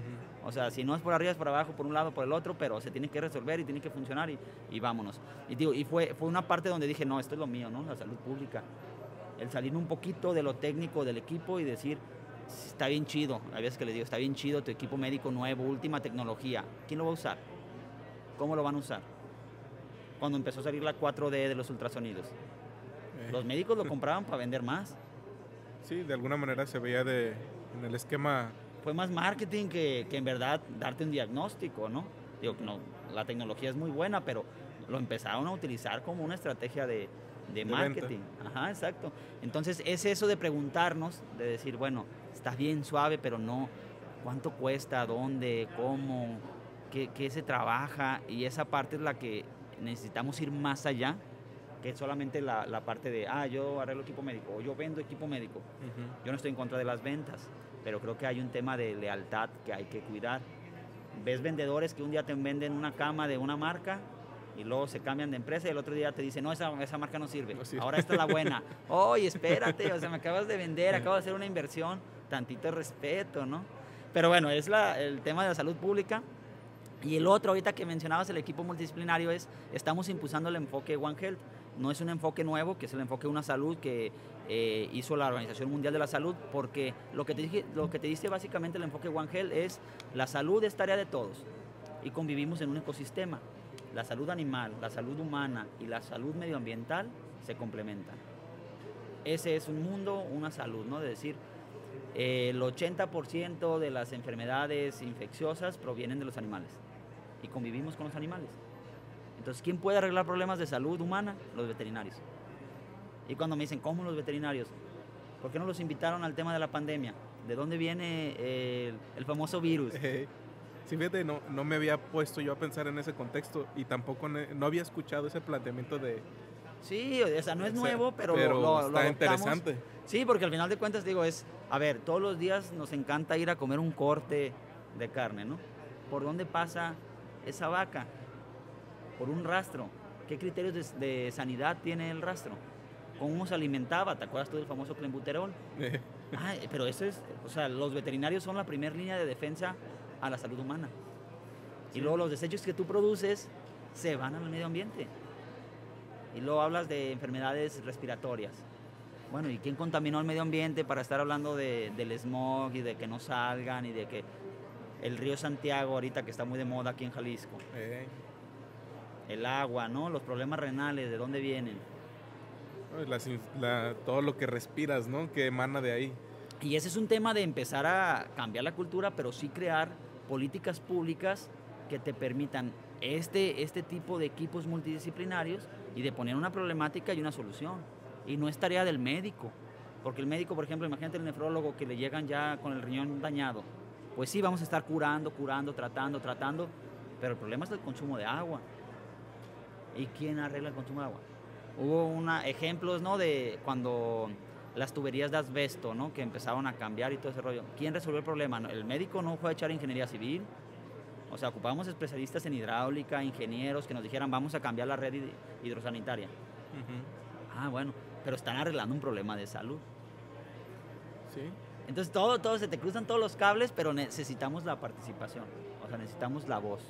O sea, si no es por arriba, es por abajo, por un lado, por el otro, pero se tiene que resolver y tiene que funcionar y vámonos. Y fue una parte donde dije, no, esto es lo mío, ¿no? La salud pública. El salir un poquito de lo técnico del equipo y decir, está bien chido. Hay veces que le digo, está bien chido tu equipo médico nuevo, última tecnología. ¿Quién lo va a usar? ¿Cómo lo van a usar? Cuando empezó a salir la 4D de los ultrasonidos. Los médicos lo compraban para vender más. Sí, de alguna manera se veía en el esquema. Fue más marketing que en verdad darte un diagnóstico, ¿no? Digo, no, la tecnología es muy buena, pero lo empezaron a utilizar como una estrategia de marketing. Venta. Ajá, exacto. Entonces es eso de preguntarnos, de decir, bueno, está bien suave, pero no, ¿cuánto cuesta? ¿Dónde? ¿Cómo? ¿Qué se trabaja? Y esa parte es la que necesitamos ir más allá, que solamente la parte de, yo arreglo equipo médico, o yo vendo equipo médico. Yo no estoy en contra de las ventas, pero creo que hay un tema de lealtad que hay que cuidar. Ves vendedores que un día te venden una cama de una marca y luego se cambian de empresa y el otro día te dicen, no, esa marca no sirve, ahora esta es la buena. Oye, espérate, o sea, me acabas de vender, acabo de hacer una inversión, tantito respeto, ¿no? Pero bueno, es el tema de la salud pública. Y el otro, ahorita que mencionabas el equipo multidisciplinario, estamos impulsando el enfoque One Health. No es un enfoque nuevo, que es el enfoque de una salud que hizo la Organización Mundial de la Salud, porque lo que te dice básicamente el enfoque One Health es la salud es tarea de todos y convivimos en un ecosistema. La salud animal, la salud humana y la salud medioambiental se complementan. Ese es un mundo, una salud, ¿no? De decir, el 80% de las enfermedades infecciosas provienen de los animales y convivimos con los animales. Entonces, ¿quién puede arreglar problemas de salud humana? Los veterinarios. Y cuando me dicen, ¿cómo los veterinarios? ¿Por qué no los invitaron al tema de la pandemia? ¿De dónde viene el famoso virus? Sí, fíjate, no me había puesto yo a pensar en ese contexto y tampoco no había escuchado ese planteamiento de... Sí, o sea, no es nuevo, pero lo está adoptamos. Interesante. Sí, porque al final de cuentas, digo, todos los días nos encanta ir a comer un corte de carne, ¿no? ¿Por dónde pasa esa vaca? Por un rastro. ¿Qué criterios de sanidad tiene el rastro? ¿Cómo se alimentaba? ¿Te acuerdas tú del famoso clenbuterol? Pero eso o sea, los veterinarios son la primera línea de defensa a la salud humana. Sí. Y luego los desechos que tú produces se van al medio ambiente. Y luego hablas de enfermedades respiratorias. Bueno, ¿y quién contaminó el medio ambiente para estar hablando del smog y de que no salgan y de que el río Santiago ahorita que está muy de moda aquí en Jalisco? El agua, ¿no? Los problemas renales, ¿de dónde vienen? Todo lo que respiras, ¿no? Que emana de ahí. Y ese es un tema de empezar a cambiar la cultura, pero sí crear políticas públicas que te permitan este tipo de equipos multidisciplinarios y de poner una problemática y una solución. Y no es tarea del médico, porque el médico, por ejemplo, imagínate el nefrólogo que le llegan ya con el riñón dañado. Pues sí, vamos a estar curando, tratando, pero el problema es el consumo de agua. ¿Y quién arregla el consumo de agua? Hubo ejemplos, ¿no? De cuando las tuberías de asbesto, ¿no? Que empezaron a cambiar y todo ese rollo. ¿Quién resolvió el problema? El médico no fue a echar ingeniería civil. O sea, ocupábamos especialistas en hidráulica, ingenieros que nos dijeran vamos a cambiar la red hidrosanitaria. Bueno, pero están arreglando un problema de salud. Sí. Entonces todo se te cruzan todos los cables, pero necesitamos la participación. O sea, necesitamos la voz.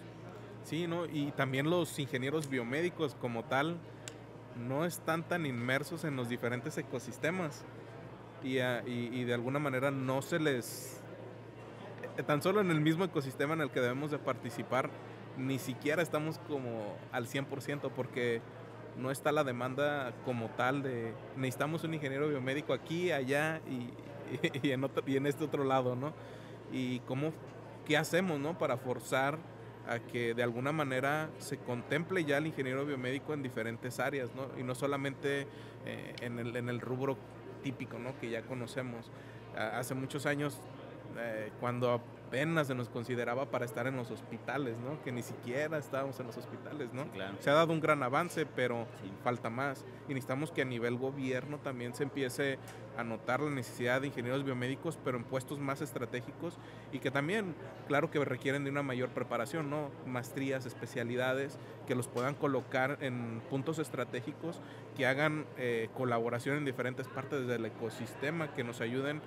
Sí, ¿no? Y también los ingenieros biomédicos como tal no están tan inmersos en los diferentes ecosistemas y de alguna manera no se les... Tan solo en el mismo ecosistema en el que debemos de participar, ni siquiera estamos como al 100% porque no está la demanda como tal de necesitamos un ingeniero biomédico aquí, allá y en este otro lado, ¿no? y qué hacemos, ¿no? Para forzar a que de alguna manera se contemple ya el ingeniero biomédico en diferentes áreas, ¿no? Y no solamente en el rubro típico, ¿no? Que ya conocemos. Hace muchos años, cuando apenas se nos consideraba para estar en los hospitales, ¿no? Que ni siquiera estábamos en los hospitales, ¿no? Sí, claro. Se ha dado un gran avance, pero Sí. falta más. Y necesitamos que a nivel gobierno también se empiece a notar la necesidad de ingenieros biomédicos, pero en puestos más estratégicos y que también, claro que requieren de una mayor preparación, ¿no? Maestrías, especialidades, que los puedan colocar en puntos estratégicos, que hagan colaboración en diferentes partes del ecosistema, que nos ayuden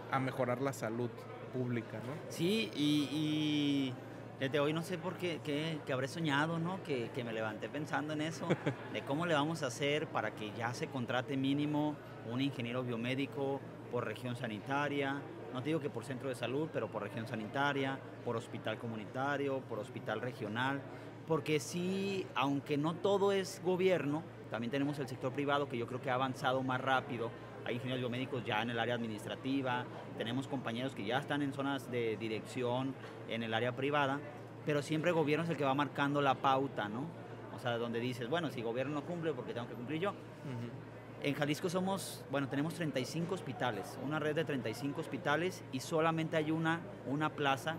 a mejorar la salud pública, ¿no? Sí, y desde hoy no sé por qué que habré soñado, ¿no? Que me levanté pensando en eso, de cómo le vamos a hacer para que ya se contrate mínimo un ingeniero biomédico por región sanitaria, no te digo que por centro de salud, pero por región sanitaria, por hospital comunitario, por hospital regional, porque sí, aunque no todo es gobierno, también tenemos el sector privado que yo creo que ha avanzado más rápido. Hay ingenieros biomédicos ya en el área administrativa, tenemos compañeros que ya están en zonas de dirección en el área privada, pero siempre el gobierno es el que va marcando la pauta, ¿no? O sea, donde dices, bueno, si el gobierno no cumple, porque tengo que cumplir yo. En Jalisco tenemos 35 hospitales, una red de 35 hospitales y solamente hay una plaza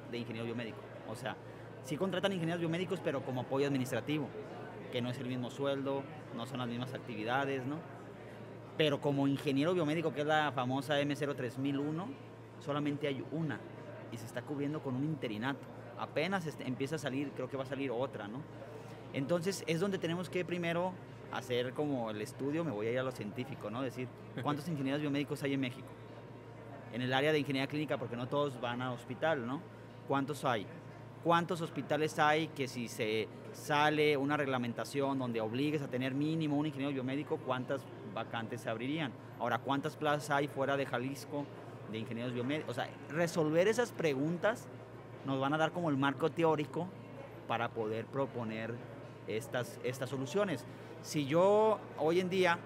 de ingeniero biomédico. O sea, sí contratan ingenieros biomédicos, pero como apoyo administrativo, que no es el mismo sueldo, no son las mismas actividades, ¿no? Pero como ingeniero biomédico, que es la famosa M03001, solamente hay una y se está cubriendo con un interinato. Apenas empieza a salir, creo que va a salir otra, ¿no? Entonces es donde tenemos que primero hacer como el estudio, me voy a ir a lo científico, ¿no? Decir, ¿cuántos ingenieros biomédicos hay en México? En el área de ingeniería clínica, porque no todos van al hospital, ¿no? ¿Cuántos hay? ¿Cuántos hospitales hay que si se sale una reglamentación donde obligues a tener mínimo un ingeniero biomédico, cuántas vacantes se abrirían? Ahora, ¿cuántas plazas hay fuera de Jalisco de ingenieros biomédicos? O sea, resolver esas preguntas nos van a dar como el marco teórico para poder proponer estas soluciones. Si yo hoy en día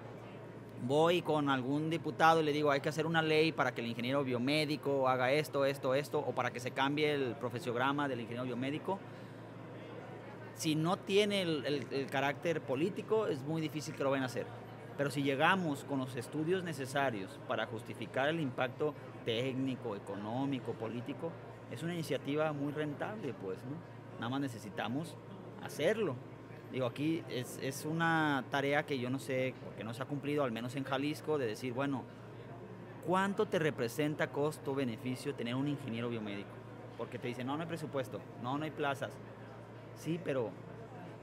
voy con algún diputado y le digo, hay que hacer una ley para que el ingeniero biomédico haga esto, o para que se cambie el profesiograma del ingeniero biomédico, si no tiene el carácter político, es muy difícil que lo vayan a hacer. Pero si llegamos con los estudios necesarios para justificar el impacto técnico, económico, político, es una iniciativa muy rentable, pues, ¿no? Nada más necesitamos hacerlo. Digo, aquí es una tarea que yo no sé, porque no se ha cumplido, al menos en Jalisco, de decir, bueno, ¿cuánto te representa costo-beneficio tener un ingeniero biomédico? Porque te dicen, no hay presupuesto, no hay plazas. Sí, pero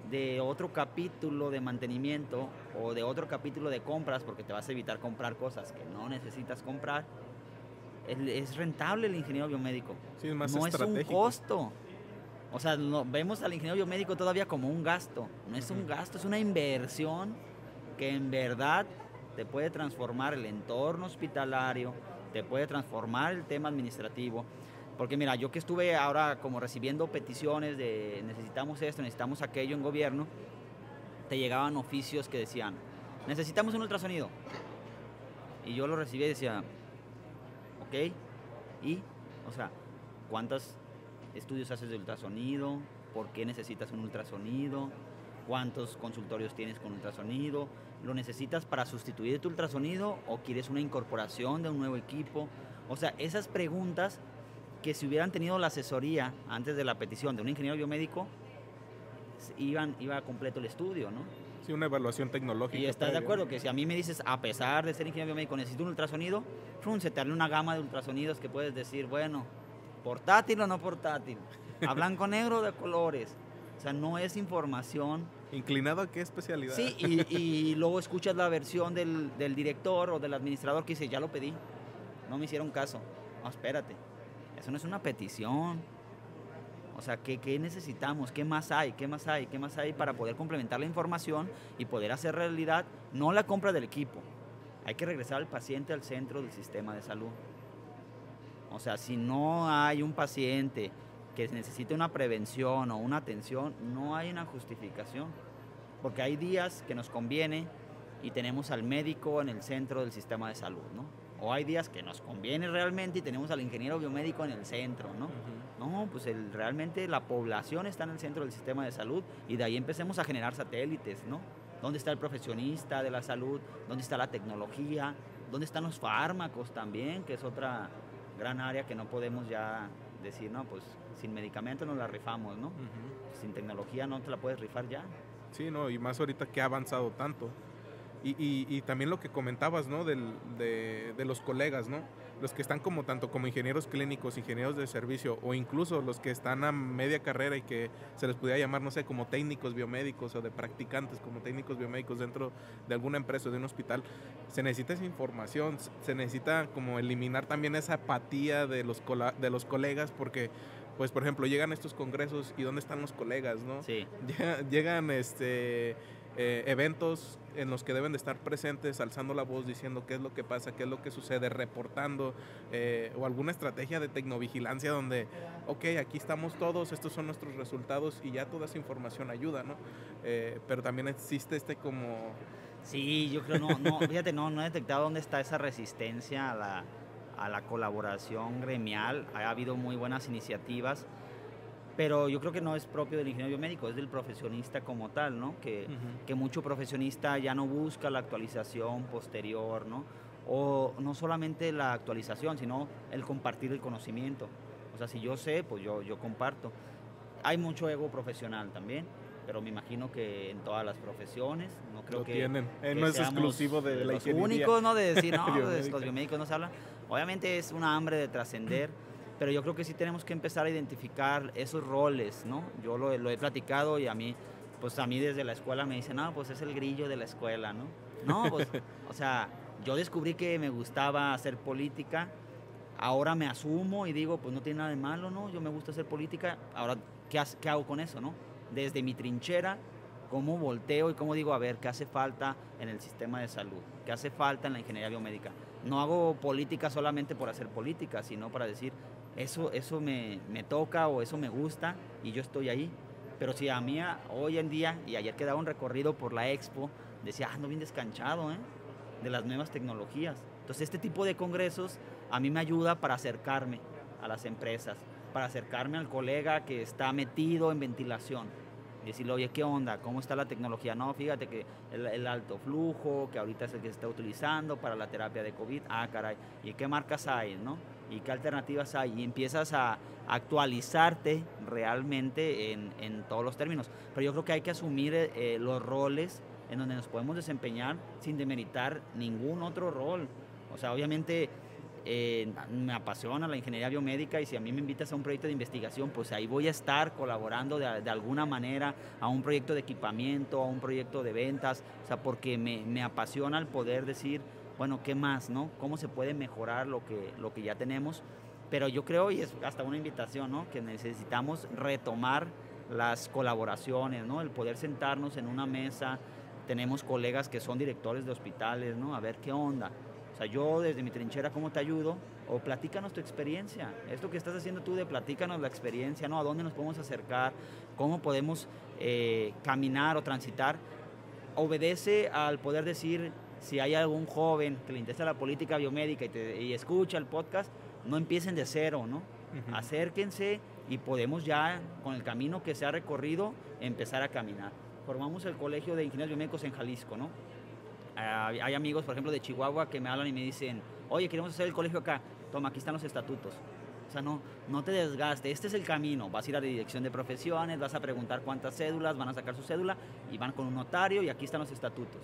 de otro capítulo de mantenimiento o de otro capítulo de compras, porque te vas a evitar comprar cosas que no necesitas comprar, es rentable el ingeniero biomédico. Sí, es más no estratégico. Es un costo. O sea, vemos al ingeniero biomédico todavía como un gasto. No es un gasto, es una inversión que en verdad te puede transformar el entorno hospitalario, te puede transformar el tema administrativo. Porque mira, yo que estuve ahora como recibiendo peticiones de necesitamos esto, necesitamos aquello en gobierno, te llegaban oficios que decían, necesitamos un ultrasonido. Y yo lo recibí y decía, ok, y, o sea, ¿cuántos estudios haces de ultrasonido? ¿Por qué necesitas un ultrasonido? ¿Cuántos consultorios tienes con ultrasonido? ¿Lo necesitas para sustituir tu ultrasonido o quieres una incorporación de un nuevo equipo? O sea, esas preguntas que si hubieran tenido la asesoría antes de la petición de un ingeniero biomédico, iba completo el estudio, ¿no? Sí, una evaluación tecnológica. Y estás de acuerdo que si a mí me dices, a pesar de ser ingeniero biomédico, necesito un ultrasonido, se te abre una gama de ultrasonidos que puedes decir, bueno, portátil o no portátil, a blanco, negro, de colores. O sea, no es información. ¿Inclinado a qué especialidad? Sí, y luego escuchas la versión del director o del administrador que dice, ya lo pedí, no me hicieron caso. No, espérate, eso no es una petición. O sea, ¿qué necesitamos? ¿Qué más hay? ¿Qué más hay? ¿Qué más hay para poder complementar la información y poder hacer realidad no la compra del equipo? Hay que regresar al paciente al centro del sistema de salud. O sea, si no hay un paciente que necesite una prevención o una atención, no hay una justificación. Porque hay días que nos conviene y tenemos al médico en el centro del sistema de salud, ¿no? O hay días que nos conviene realmente y tenemos al ingeniero biomédico en el centro, ¿no? No, pues realmente la población está en el centro del sistema de salud y de ahí empecemos a generar satélites, ¿no? ¿Dónde está el profesionista de la salud? ¿Dónde está la tecnología? ¿Dónde están los fármacos también? Que es otra gran área que no podemos ya decir, no, pues sin medicamento nos la rifamos, ¿no? Sin tecnología no te la puedes rifar ya. Sí, no, y más ahorita que ha avanzado tanto. Y también lo que comentabas, ¿no? De los colegas, ¿no? Los que están como tanto como ingenieros clínicos, ingenieros de servicio, o incluso los que están a media carrera y que se les pudiera llamar, no sé, como técnicos biomédicos o de practicantes como técnicos biomédicos dentro de alguna empresa o de un hospital. Se necesita esa información, se necesita como eliminar también esa apatía de los colegas, porque pues por ejemplo llegan estos congresos y ¿dónde están los colegas, no? Sí. Llegan eventos en los que deben de estar presentes, alzando la voz, diciendo qué es lo que pasa, qué es lo que sucede, reportando, o alguna estrategia de tecnovigilancia donde, ok, aquí estamos todos, estos son nuestros resultados y ya toda esa información ayuda, ¿no? Pero también existe como... Sí, yo creo, fíjate, no he detectado dónde está esa resistencia a la colaboración gremial. Ha habido muy buenas iniciativas, pero yo creo que no es propio del ingeniero biomédico, es del profesionista como tal, ¿no? Que mucho profesionista ya no busca la actualización posterior, ¿no? O no solamente la actualización, sino el compartir el conocimiento. O sea, si yo sé, pues yo comparto. Hay mucho ego profesional también, pero me imagino que en todas las profesiones, no creo que tienen. Que no es exclusivo de la ingeniería. Los únicos, ¿no? De decir, no, los biomédicos no se hablan. Obviamente es una hambre de trascender, pero yo creo que sí tenemos que empezar a identificar esos roles, ¿no? Yo lo he platicado y a mí desde la escuela me dicen, no, pues es el grillo de la escuela, ¿no? No, pues, o sea, yo descubrí que me gustaba hacer política, ahora me asumo y digo, pues no tiene nada de malo, ¿no? Yo me gusta hacer política, ahora, ¿qué hago con eso, no? Desde mi trinchera, cómo volteo y cómo digo, a ver, ¿qué hace falta en el sistema de salud? ¿Qué hace falta en la ingeniería biomédica? No hago política solamente por hacer política, sino para decir, eso me toca o eso me gusta y yo estoy ahí. Pero si a mí hoy en día, y ayer que daba un recorrido por la expo, decía, ando bien descanchado, de las nuevas tecnologías. Entonces este tipo de congresos a mí me ayuda para acercarme a las empresas, para acercarme al colega que está metido en ventilación. Y decirle, oye, ¿qué onda? ¿Cómo está la tecnología? No, fíjate que el alto flujo, que ahorita es el que se está utilizando para la terapia de COVID. Ah, caray, ¿y qué marcas hay, no? ¿Y qué alternativas hay? Y empiezas a actualizarte realmente en todos los términos. Pero yo creo que hay que asumir los roles en donde nos podemos desempeñar sin demeritar ningún otro rol. O sea, obviamente... me apasiona la ingeniería biomédica y si a mí me invitas a un proyecto de investigación, pues ahí voy a estar colaborando de alguna manera a un proyecto de equipamiento, a un proyecto de ventas, o sea, porque me apasiona el poder decir, bueno, ¿qué más, no? ¿Cómo se puede mejorar lo que ya tenemos? Pero yo creo, y es hasta una invitación, ¿no? Que necesitamos retomar las colaboraciones, ¿no? El poder sentarnos en una mesa, tenemos colegas que son directores de hospitales, ¿no? A ver qué onda. O sea, yo desde mi trinchera, ¿cómo te ayudo? O platícanos tu experiencia. Esto que estás haciendo tú de platícanos la experiencia, ¿no? ¿A dónde nos podemos acercar? ¿Cómo podemos caminar o transitar? Obedece al poder decir, si hay algún joven que le interesa la política biomédica y escucha el podcast, no empiecen de cero, ¿no? Acérquense y podemos ya, con el camino que se ha recorrido, empezar a caminar. Formamos el Colegio de Ingenieros Biomédicos en Jalisco, ¿no? Hay amigos, por ejemplo, de Chihuahua que me hablan y me dicen, oye, queremos hacer el colegio acá. Toma, aquí están los estatutos. O sea, no te desgastes, este es el camino. Vas a ir a la dirección de profesiones, vas a preguntar cuántas cédulas, van a sacar su cédula y van con un notario y aquí están los estatutos.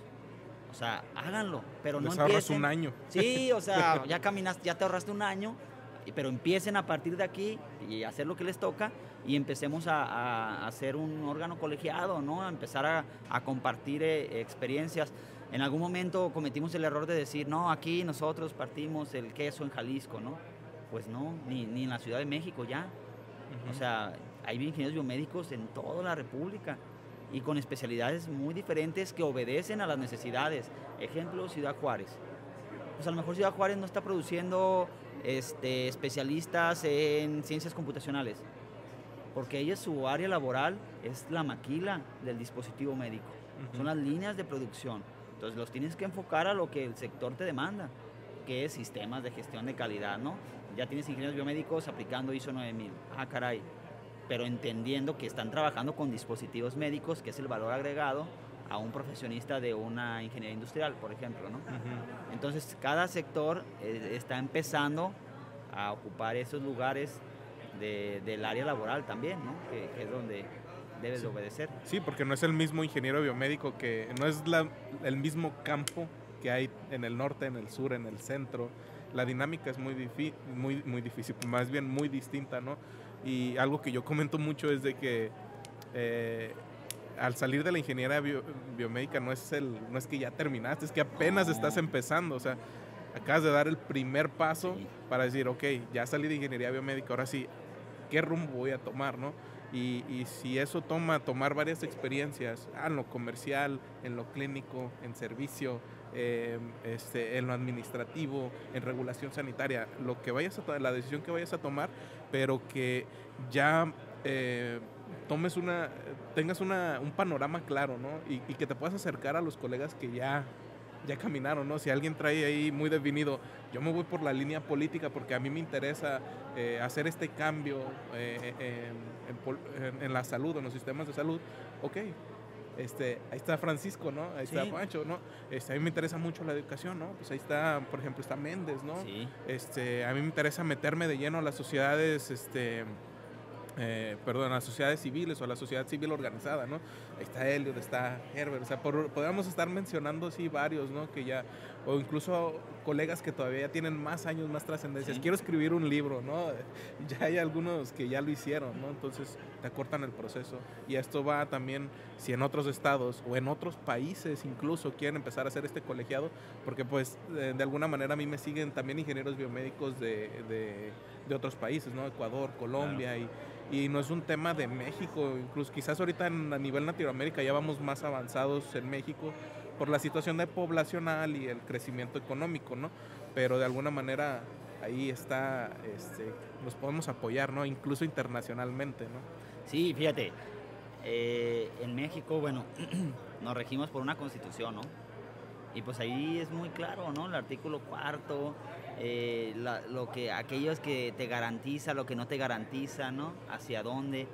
O sea, háganlo, pero no empiecen. ahorras un año. Sí, o sea, ya caminaste, ya te ahorraste un año, pero empiecen a partir de aquí y hacer lo que les toca y empecemos a hacer un órgano colegiado, ¿no? A empezar a compartir experiencias. En algún momento cometimos el error de decir, no, aquí nosotros partimos el queso en Jalisco, ¿no? Pues no, ni en la Ciudad de México ya. O sea, hay ingenieros biomédicos en toda la República y con especialidades muy diferentes que obedecen a las necesidades. Ejemplo, Ciudad Juárez. Pues a lo mejor Ciudad Juárez no está produciendo especialistas en ciencias computacionales, porque ella, su área laboral es la maquila del dispositivo médico. Son las líneas de producción. Entonces los tienes que enfocar a lo que el sector te demanda. que es sistemas de gestión de calidad, ¿no? Ya tienes ingenieros biomédicos aplicando ISO 9000. Ah, caray. Pero entendiendo que están trabajando con dispositivos médicos, que es el valor agregado a un profesionista de una ingeniería industrial, por ejemplo, ¿no? Entonces, cada sector está empezando a ocupar esos lugares del área laboral también, ¿no? Que es donde debes de obedecer. Sí, porque no es el mismo ingeniero biomédico, que no es el mismo campo que hay en el norte, en el sur, en el centro. La dinámica es muy difícil, más bien muy distinta, ¿no? Y algo que yo comento mucho es de que al salir de la ingeniería biomédica no es que ya terminaste, es que apenas estás empezando, o sea, acabas de dar el primer paso para decir, ok, ya salí de ingeniería biomédica, ahora sí, ¿qué rumbo voy a tomar, no? Y si eso tomar varias experiencias, en lo comercial, en lo clínico, en servicio, en lo administrativo, en regulación sanitaria, lo que vayas a tomar, la decisión que vayas a tomar, pero que ya tengas un panorama claro, ¿no? Y que te puedas acercar a los colegas que ya caminaron, ¿no? Si alguien trae ahí muy definido, yo me voy por la línea política porque a mí me interesa hacer este cambio en la salud, en los sistemas de salud, ok. Ahí está Francisco, ¿no? Ahí está Pancho, ¿no? A mí me interesa mucho la educación, ¿no? Pues ahí está, por ejemplo, está Méndez, ¿no? Sí. A mí me interesa meterme de lleno a las sociedades, a las sociedades civiles o a la sociedad civil organizada, ¿no? Ahí está Elliot, está Herbert, o sea, podríamos estar mencionando así varios, ¿no? Que ya, o incluso colegas que todavía tienen más años, más trascendencias. Sí. Quiero escribir un libro, ¿no? Ya hay algunos que ya lo hicieron, ¿no? Entonces te acortan el proceso. Y esto va también, si en otros estados o en otros países incluso quieren empezar a hacer este colegiado, porque pues de alguna manera a mí me siguen también ingenieros biomédicos de otros países, ¿no? Ecuador, Colombia, claro. Y no es un tema de México, incluso quizás ahorita a nivel Latinoamérica ya vamos más avanzados en México por la situación de poblacional y el crecimiento económico, ¿no? Pero de alguna manera ahí está, nos podemos apoyar, ¿no? Incluso internacionalmente, ¿no? Sí, fíjate, en México, bueno, nos regimos por una constitución, ¿no? Y pues ahí es muy claro, ¿no? El artículo 4, aquellos que te garantiza, lo que no te garantiza, ¿no? Hacia dónde.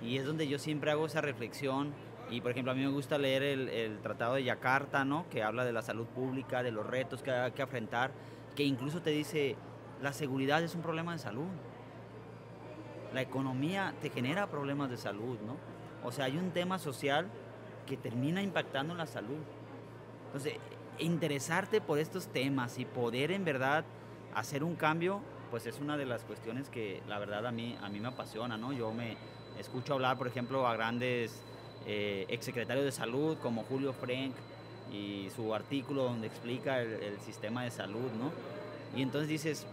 Y es donde yo siempre hago esa reflexión. Y por ejemplo, a mí me gusta leer el Tratado de Yakarta, ¿no? Que habla de la salud pública, de los retos que hay que enfrentar, que incluso te dice, la seguridad es un problema de salud. La economía te genera problemas de salud, ¿no? O sea, hay un tema social que termina impactando en la salud. Entonces, interesarte por estos temas y poder en verdad hacer un cambio, pues es una de las cuestiones que la verdad a mí me apasiona, ¿no? Yo me escucho hablar, por ejemplo, a grandes exsecretarios de salud como Julio Frenk y su artículo donde explica el sistema de salud, ¿no? Y entonces dices,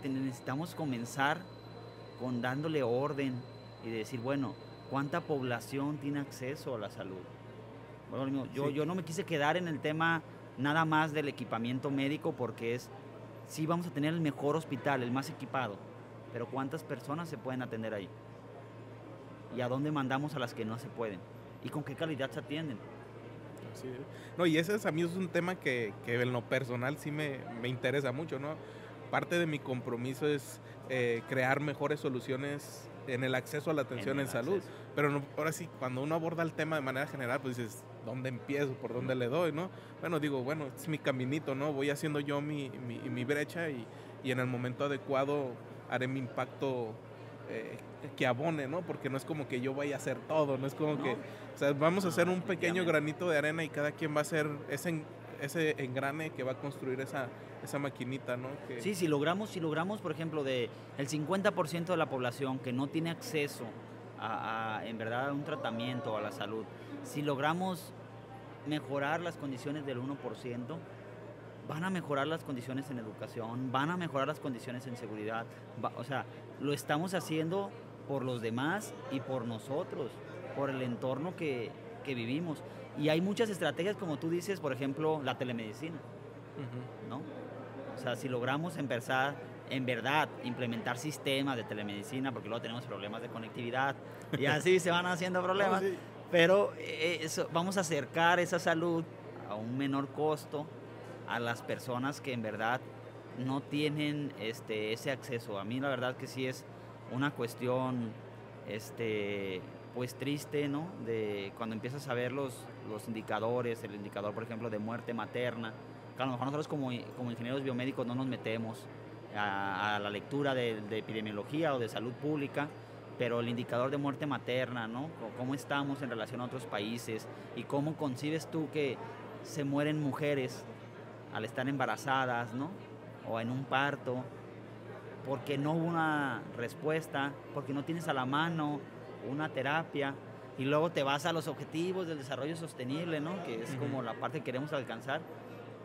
necesitamos comenzar con dándole orden y decir, bueno, ¿cuánta población tiene acceso a la salud? Bueno, yo no me quise quedar en el tema nada más del equipamiento médico porque sí vamos a tener el mejor hospital, el más equipado, pero ¿cuántas personas se pueden atender ahí? ¿Y a dónde mandamos a las que no se pueden? ¿Y con qué calidad se atienden? Sí. No, y ese a mí es un tema que en lo personal sí me interesa mucho, ¿no? Parte de mi compromiso es crear mejores soluciones en el acceso a la atención en salud. Pero no, ahora sí, cuando uno aborda el tema de manera general, pues dices, ¿dónde empiezo? ¿Por dónde le doy? ¿No? Bueno, digo, este es mi caminito, ¿no? Voy haciendo yo mi brecha y en el momento adecuado haré mi impacto que abone, ¿no? Porque no es como que yo vaya a hacer todo, no es como que, o sea, vamos a hacer un pequeño granito de arena y cada quien va a hacer ese engrane que va a construir esa maquinita, ¿no? Sí, si logramos, por ejemplo, el 50% de la población que no tiene acceso en verdad a un tratamiento, a la salud, si logramos mejorar las condiciones del 1%, van a mejorar las condiciones en educación, van a mejorar las condiciones en seguridad, o sea, lo estamos haciendo por los demás y por nosotros, por el entorno que vivimos. Y hay muchas estrategias, como tú dices, por ejemplo, la telemedicina, ¿no? O sea, si logramos empezar, en verdad, implementar sistemas de telemedicina, porque luego tenemos problemas de conectividad, y así se van haciendo problemas, pero vamos a acercar esa salud a un menor costo a las personas que en verdad no tienen ese acceso. A mí la verdad que sí es una cuestión pues triste, ¿no? De cuando empiezas a ver los indicadores, el indicador, por ejemplo, de muerte materna, que a lo mejor nosotros como ingenieros biomédicos no nos metemos a la lectura de epidemiología o de salud pública, pero el indicador de muerte materna, ¿no? Cómo estamos en relación a otros países y cómo concibes tú que se mueren mujeres al estar embarazadas, ¿no? O en un parto, porque no hubo una respuesta, porque no tienes a la mano una terapia, y luego te vas a los objetivos del desarrollo sostenible, ¿no? Que es como la parte que queremos alcanzar,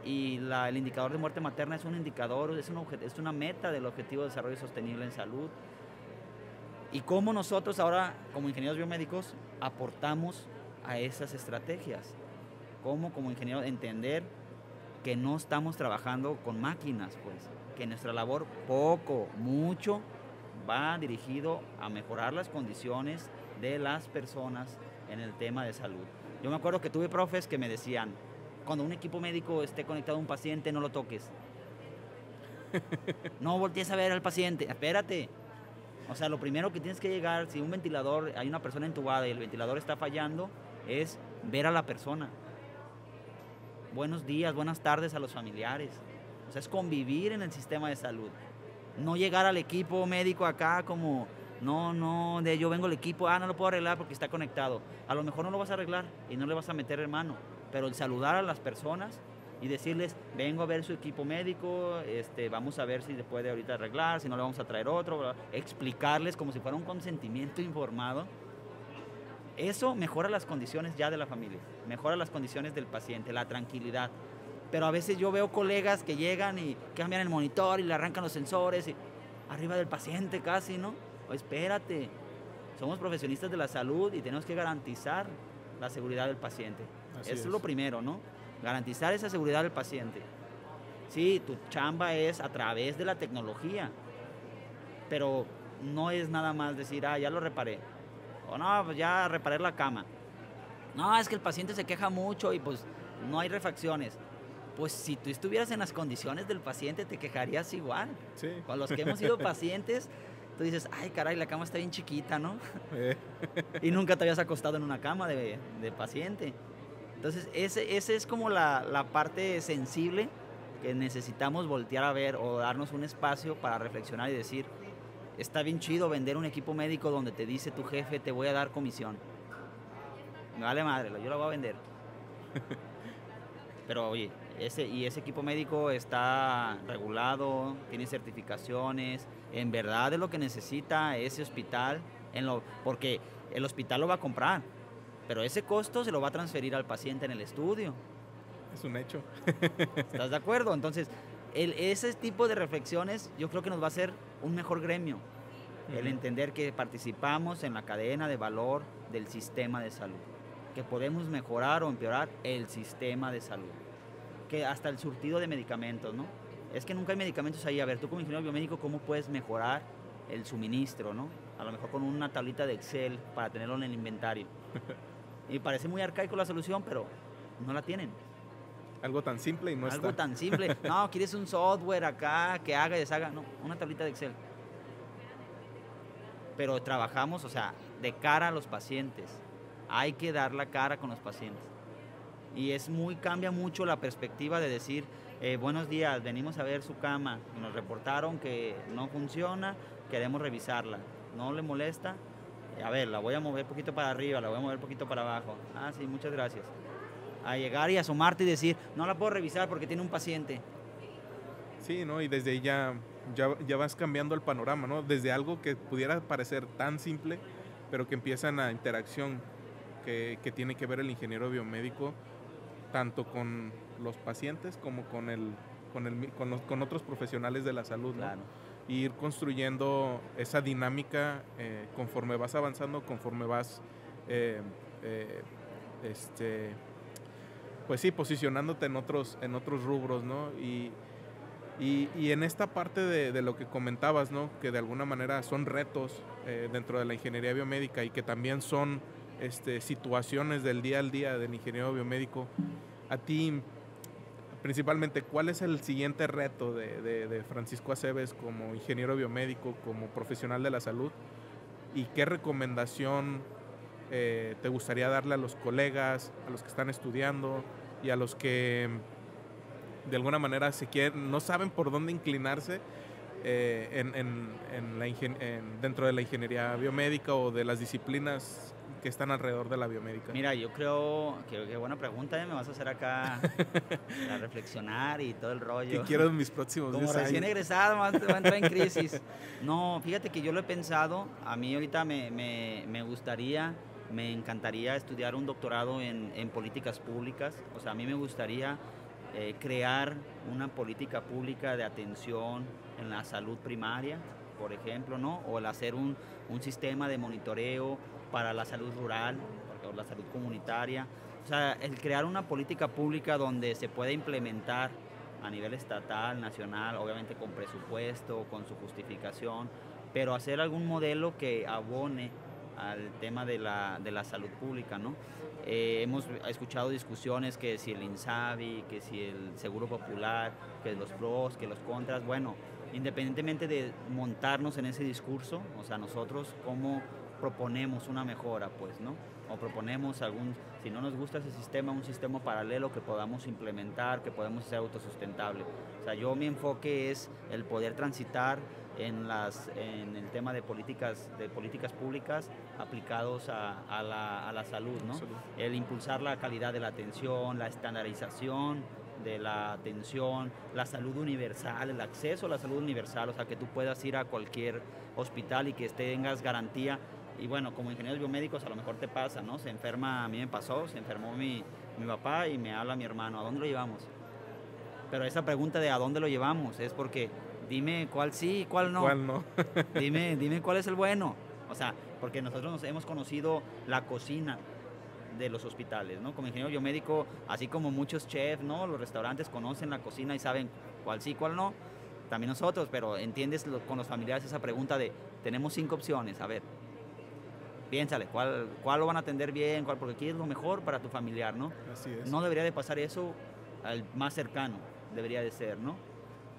y el indicador de muerte materna es un indicador, es una meta del objetivo de desarrollo sostenible en salud. Y cómo nosotros ahora, como ingenieros biomédicos, aportamos a esas estrategias. Cómo como ingenieros entender que no estamos trabajando con máquinas, pues, que nuestra labor poco, mucho, va dirigido a mejorar las condiciones de las personas en el tema de salud. Yo me acuerdo que tuve profes que me decían, cuando un equipo médico esté conectado a un paciente, no lo toques. No voltees a ver al paciente, espérate. O sea, lo primero que tienes que llegar, si un ventilador, hay una persona entubada y el ventilador está fallando, es ver a la persona. Buenos días, buenas tardes a los familiares. O sea, es convivir en el sistema de salud. No llegar al equipo médico acá como, yo vengo al equipo, no lo puedo arreglar porque está conectado. A lo mejor no lo vas a arreglar y no le vas a meter en mano, pero el saludar a las personas y decirles, vengo a ver su equipo médico, vamos a ver si le puede ahorita arreglar, si no le vamos a traer otro, ¿verdad? Explicarles como si fuera un consentimiento informado. Eso mejora las condiciones ya de la familia, mejora las condiciones del paciente, la tranquilidad. Pero a veces yo veo colegas que llegan y cambian el monitor y le arrancan los sensores y arriba del paciente casi, ¿no? Espérate, somos profesionistas de la salud y tenemos que garantizar la seguridad del paciente. Eso es lo primero, ¿no? Garantizar esa seguridad del paciente. Sí, tu chamba es a través de la tecnología, pero no es nada más decir, ya lo reparé. O no, pues ya reparé la cama. No, es que el paciente se queja mucho y pues no hay refacciones. Pues si tú estuvieras en las condiciones del paciente, te quejarías igual. Sí. Con los que hemos sido pacientes, tú dices, ay caray, la cama está bien chiquita, ¿no? Y nunca te habías acostado en una cama de paciente. Entonces, ese es como la parte sensible que necesitamos voltear a ver o darnos un espacio para reflexionar y decir, está bien chido vender un equipo médico donde te dice tu jefe, te voy a dar comisión. Me vale madre, yo la voy a vender. Pero oye, ese equipo médico está regulado, tiene certificaciones, en verdad es lo que necesita ese hospital, porque el hospital lo va a comprar, pero ese costo se lo va a transferir al paciente en el estudio. Es un hecho. ¿Estás de acuerdo? Entonces, ese tipo de reflexiones yo creo que nos va a hacer un mejor gremio. El entender que participamos en la cadena de valor del sistema de salud, que podemos mejorar o empeorar el sistema de salud, que hasta el surtido de medicamentos, ¿no? Es que nunca hay medicamentos ahí. A ver, tú como ingeniero biomédico, ¿cómo puedes mejorar el suministro, ¿no? A lo mejor con una tablita de Excel para tenerlo en el inventario. Y parece muy arcaico la solución, pero no la tienen. Algo tan simple y no está. Algo tan simple. No, quieres un software acá que haga y deshaga. No, una tablita de Excel. Pero trabajamos, o sea, de cara a los pacientes. Hay que dar la cara con los pacientes. Y cambia mucho la perspectiva de decir, buenos días, venimos a ver su cama, nos reportaron que no funciona, queremos revisarla. ¿No le molesta? A ver, la voy a mover un poquito para arriba, la voy a mover un poquito para abajo. Sí, muchas gracias. A llegar y asomarte y decir, no la puedo revisar porque tiene un paciente. Sí, ¿no? Y desde ahí ya vas cambiando el panorama, ¿no? Desde algo que pudiera parecer tan simple, pero que empieza en la interacción que tiene que ver el ingeniero biomédico, tanto con los pacientes como con otros profesionales de la salud, ¿no? Claro. Y ir construyendo esa dinámica conforme vas avanzando, conforme vas pues sí, posicionándote en otros rubros, ¿no? Y en esta parte de lo que comentabas, ¿no? Que de alguna manera son retos dentro de la ingeniería biomédica y que también son situaciones del día al día del ingeniero biomédico. A ti, principalmente, ¿cuál es el siguiente reto de Francisco Aceves como ingeniero biomédico, como profesional de la salud? ¿Y qué recomendación te gustaría darle a los colegas, a los que están estudiando y a los que de alguna manera no saben por dónde inclinarse dentro de la ingeniería biomédica o de las disciplinas que están alrededor de la biomédica? Mira, yo creo que qué buena pregunta, me vas a hacer acá a reflexionar y todo el rollo. ¿Qué quiero en mis próximos 10 Como años? recién egresado, va a entrar en crisis. No, fíjate que yo lo he pensado, a mí ahorita me gustaría, me encantaría estudiar un doctorado en políticas públicas, o sea, a mí me gustaría crear una política pública de atención en la salud primaria, por ejemplo, ¿no? O el hacer un sistema de monitoreo para la salud rural o la salud comunitaria. O sea, el crear una política pública donde se pueda implementar a nivel estatal, nacional, obviamente con presupuesto, con su justificación, pero hacer algún modelo que abone al tema de la salud pública, ¿no? Hemos escuchado discusiones que si el INSABI, que si el Seguro Popular, que los pros, que los contras. Bueno, independientemente de montarnos en ese discurso, o sea, nosotros cómo proponemos una mejora, pues, ¿no? O proponemos si no nos gusta ese sistema, un sistema paralelo que podamos implementar, que podamos ser autosustentable. O sea, mi enfoque es el poder transitar en el tema de políticas públicas aplicados a la salud, ¿no? El impulsar la calidad de la atención, la estandarización de la atención, la salud universal, el acceso a la salud universal, o sea, que tú puedas ir a cualquier hospital y que tengas garantía. Y bueno, como ingenieros biomédicos a lo mejor te pasa, ¿no? Se enferma, a mí me pasó, se enfermó mi papá y me habla mi hermano, ¿a dónde lo llevamos? Pero esa pregunta de ¿a dónde lo llevamos? Es porque dime cuál sí y cuál no. ¿Cuál no? dime cuál es el bueno. O sea, porque nosotros nos hemos conocido la cocina de los hospitales, ¿no? Como ingeniero biomédico, así como muchos chefs, ¿no? Los restaurantes conocen la cocina y saben cuál sí, cuál no. También nosotros, pero entiendes con los familiares esa pregunta de tenemos 5 opciones, a ver, piénsale, ¿cuál lo van a atender bien? Porque aquí es lo mejor para tu familiar, ¿no? Así es. No debería de pasar eso al más cercano, debería de ser, ¿no?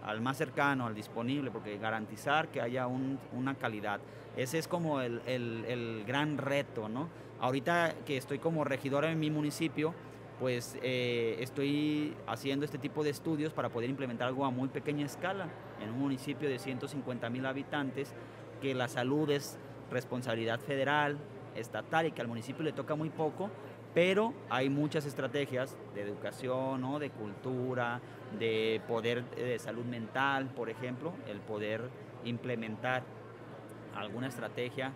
Al más cercano, al disponible, porque garantizar que haya una calidad. Ese es como el gran reto, ¿no? Ahorita que estoy como regidora en mi municipio, pues estoy haciendo este tipo de estudios para poder implementar algo a muy pequeña escala en un municipio de 150,000 habitantes, que la salud es responsabilidad federal, estatal y que al municipio le toca muy poco, pero hay muchas estrategias de educación, ¿no? De cultura, de poder de salud mental, por ejemplo, el poder implementar alguna estrategia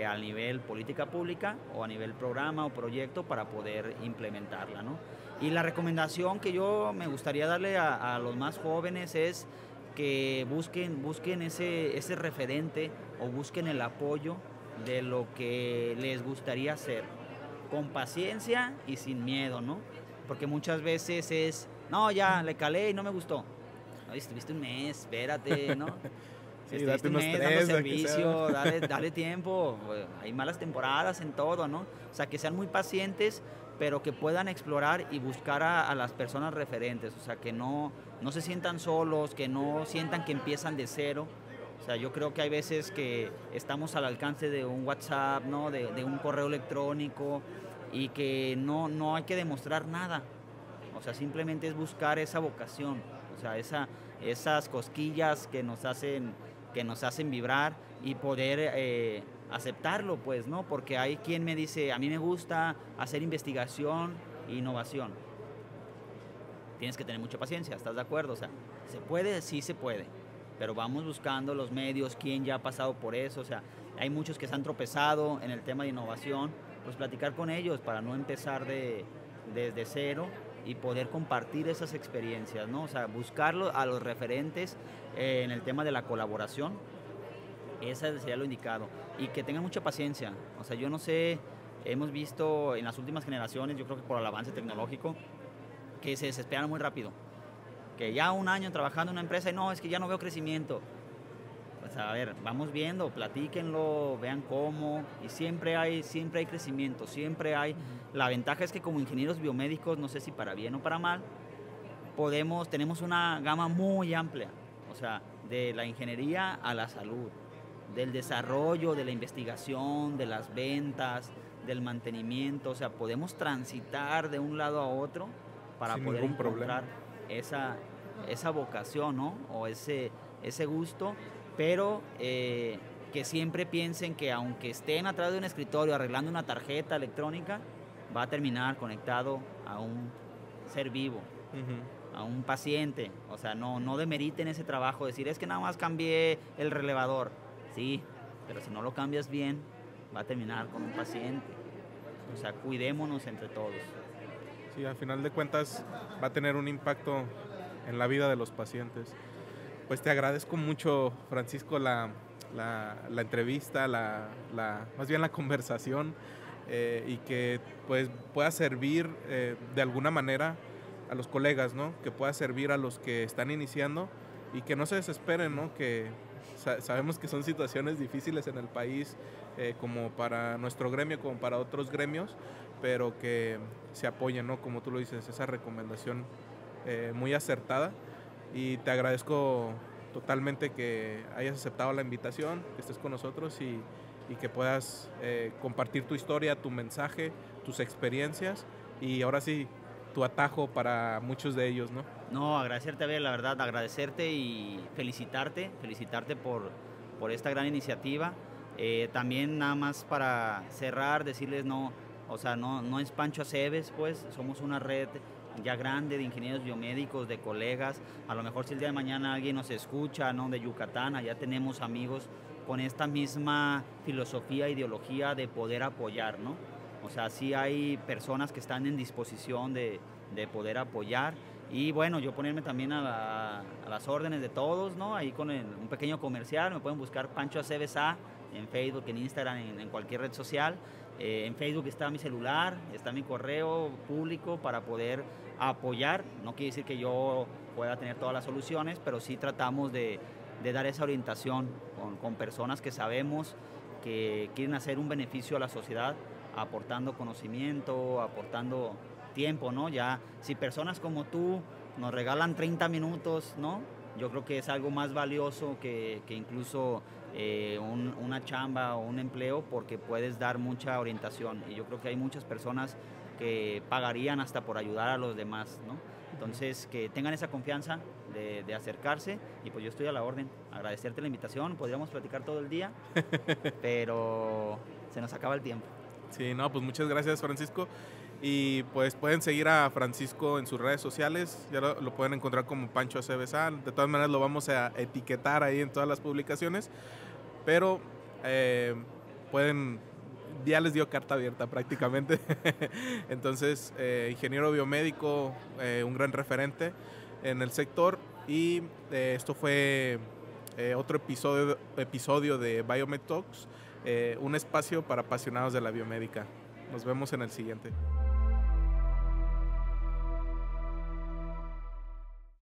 a nivel política pública o a nivel programa o proyecto para poder implementarla, ¿no? Y la recomendación que yo me gustaría darle a los más jóvenes es que busquen ese referente o busquen el apoyo de lo que les gustaría hacer, con paciencia y sin miedo, ¿no? Porque muchas veces no, ya le calé y no me gustó. No, estuviste un mes, espérate, ¿no? Sí, date unos 3, dando servicio, dale tiempo. Hay malas temporadas en todo, ¿no? O sea, que sean muy pacientes, pero que puedan explorar y buscar a las personas referentes. O sea, que no se sientan solos, que no sientan que empiezan de cero. O sea, yo creo que hay veces que estamos al alcance de un WhatsApp, ¿no? De un correo electrónico, y que no hay que demostrar nada. O sea, simplemente es buscar esa vocación, o sea, esas cosquillas que nos hacen vibrar y poder aceptarlo, pues, ¿no? Porque hay quien me dice, a mí me gusta hacer investigación e innovación. Tienes que tener mucha paciencia, ¿estás de acuerdo? O sea, ¿se puede? Sí se puede, pero vamos buscando los medios, quién ya ha pasado por eso. O sea, hay muchos que se han tropezado en el tema de innovación, pues platicar con ellos para no empezar desde cero y poder compartir esas experiencias, ¿no? O sea, buscarlo a los referentes en el tema de la colaboración, ese sería lo indicado. Y que tengan mucha paciencia. O sea, yo no sé, hemos visto en las últimas generaciones, yo creo que por el avance tecnológico, que se desesperan muy rápido. Que ya un año trabajando en una empresa y no, es que ya no veo crecimiento. Pues a ver, vamos viendo, platíquenlo, vean cómo, y siempre hay crecimiento, siempre hay. La ventaja es que como ingenieros biomédicos, no sé si para bien o para mal, tenemos una gama muy amplia, o sea, de la ingeniería a la salud, del desarrollo, de la investigación, de las ventas, del mantenimiento, o sea, podemos transitar de un lado a otro para Sin poder ningún encontrar esa vocación, ¿no? O ese gusto, pero que siempre piensen que aunque estén atrás de un escritorio arreglando una tarjeta electrónica, va a terminar conectado a un ser vivo, a un paciente. O sea, no demeriten ese trabajo, decir, es que nada más cambié el relevador. Sí, pero si no lo cambias bien, va a terminar con un paciente. O sea, cuidémonos entre todos. Sí, al final de cuentas va a tener un impacto en la vida de los pacientes. Pues te agradezco mucho, Francisco, la entrevista, más bien la conversación, y que pues pueda servir de alguna manera a los colegas, ¿no? Que pueda servir a los que están iniciando y que no se desesperen, ¿no? Que sabemos que son situaciones difíciles en el país, como para nuestro gremio, como para otros gremios, pero que se apoyen, ¿no? Como tú lo dices, esa recomendación muy acertada, y te agradezco totalmente que hayas aceptado la invitación, que estés con nosotros y que puedas compartir tu historia, tu mensaje, tus experiencias y ahora sí, tu atajo para muchos de ellos, ¿no? No, agradecerte, Abel, la verdad, agradecerte y felicitarte por esta gran iniciativa. También nada más para cerrar, decirles no, o sea, no es Pancho Aceves, pues, somos una red ya grande de ingenieros biomédicos, de colegas. A lo mejor si el día de mañana alguien nos escucha, ¿no? De Yucatán, allá tenemos amigos con esta misma filosofía, ideología de poder apoyar, ¿no? O sea, sí hay personas que están en disposición de poder apoyar. Y bueno, yo ponerme también a las órdenes de todos, ¿no? Ahí con un pequeño comercial, me pueden buscar Pancho Aceves A en Facebook, en Instagram, en cualquier red social. En Facebook está mi celular, está mi correo público para poder apoyar. No quiere decir que yo pueda tener todas las soluciones, pero sí tratamos de dar esa orientación con personas que sabemos que quieren hacer un beneficio a la sociedad, aportando conocimiento, aportando tiempo, ¿no? Ya, si personas como tú nos regalan 30 minutos, ¿no? Yo creo que es algo más valioso que incluso una chamba o un empleo, porque puedes dar mucha orientación. Y yo creo que hay muchas personas que pagarían hasta por ayudar a los demás, ¿no? Entonces, que tengan esa confianza de acercarse, y pues yo estoy a la orden. Agradecerte la invitación, podríamos platicar todo el día, pero se nos acaba el tiempo. Sí, no, pues muchas gracias, Francisco. Y pues pueden seguir a Francisco en sus redes sociales, ya lo pueden encontrar como Pancho Aceves A. De todas maneras lo vamos a etiquetar ahí en todas las publicaciones, pero ya les dio carta abierta prácticamente. Entonces, ingeniero biomédico, un gran referente en el sector, y esto fue otro episodio de Biomed Talks, un espacio para apasionados de la biomédica. Nos vemos en el siguiente.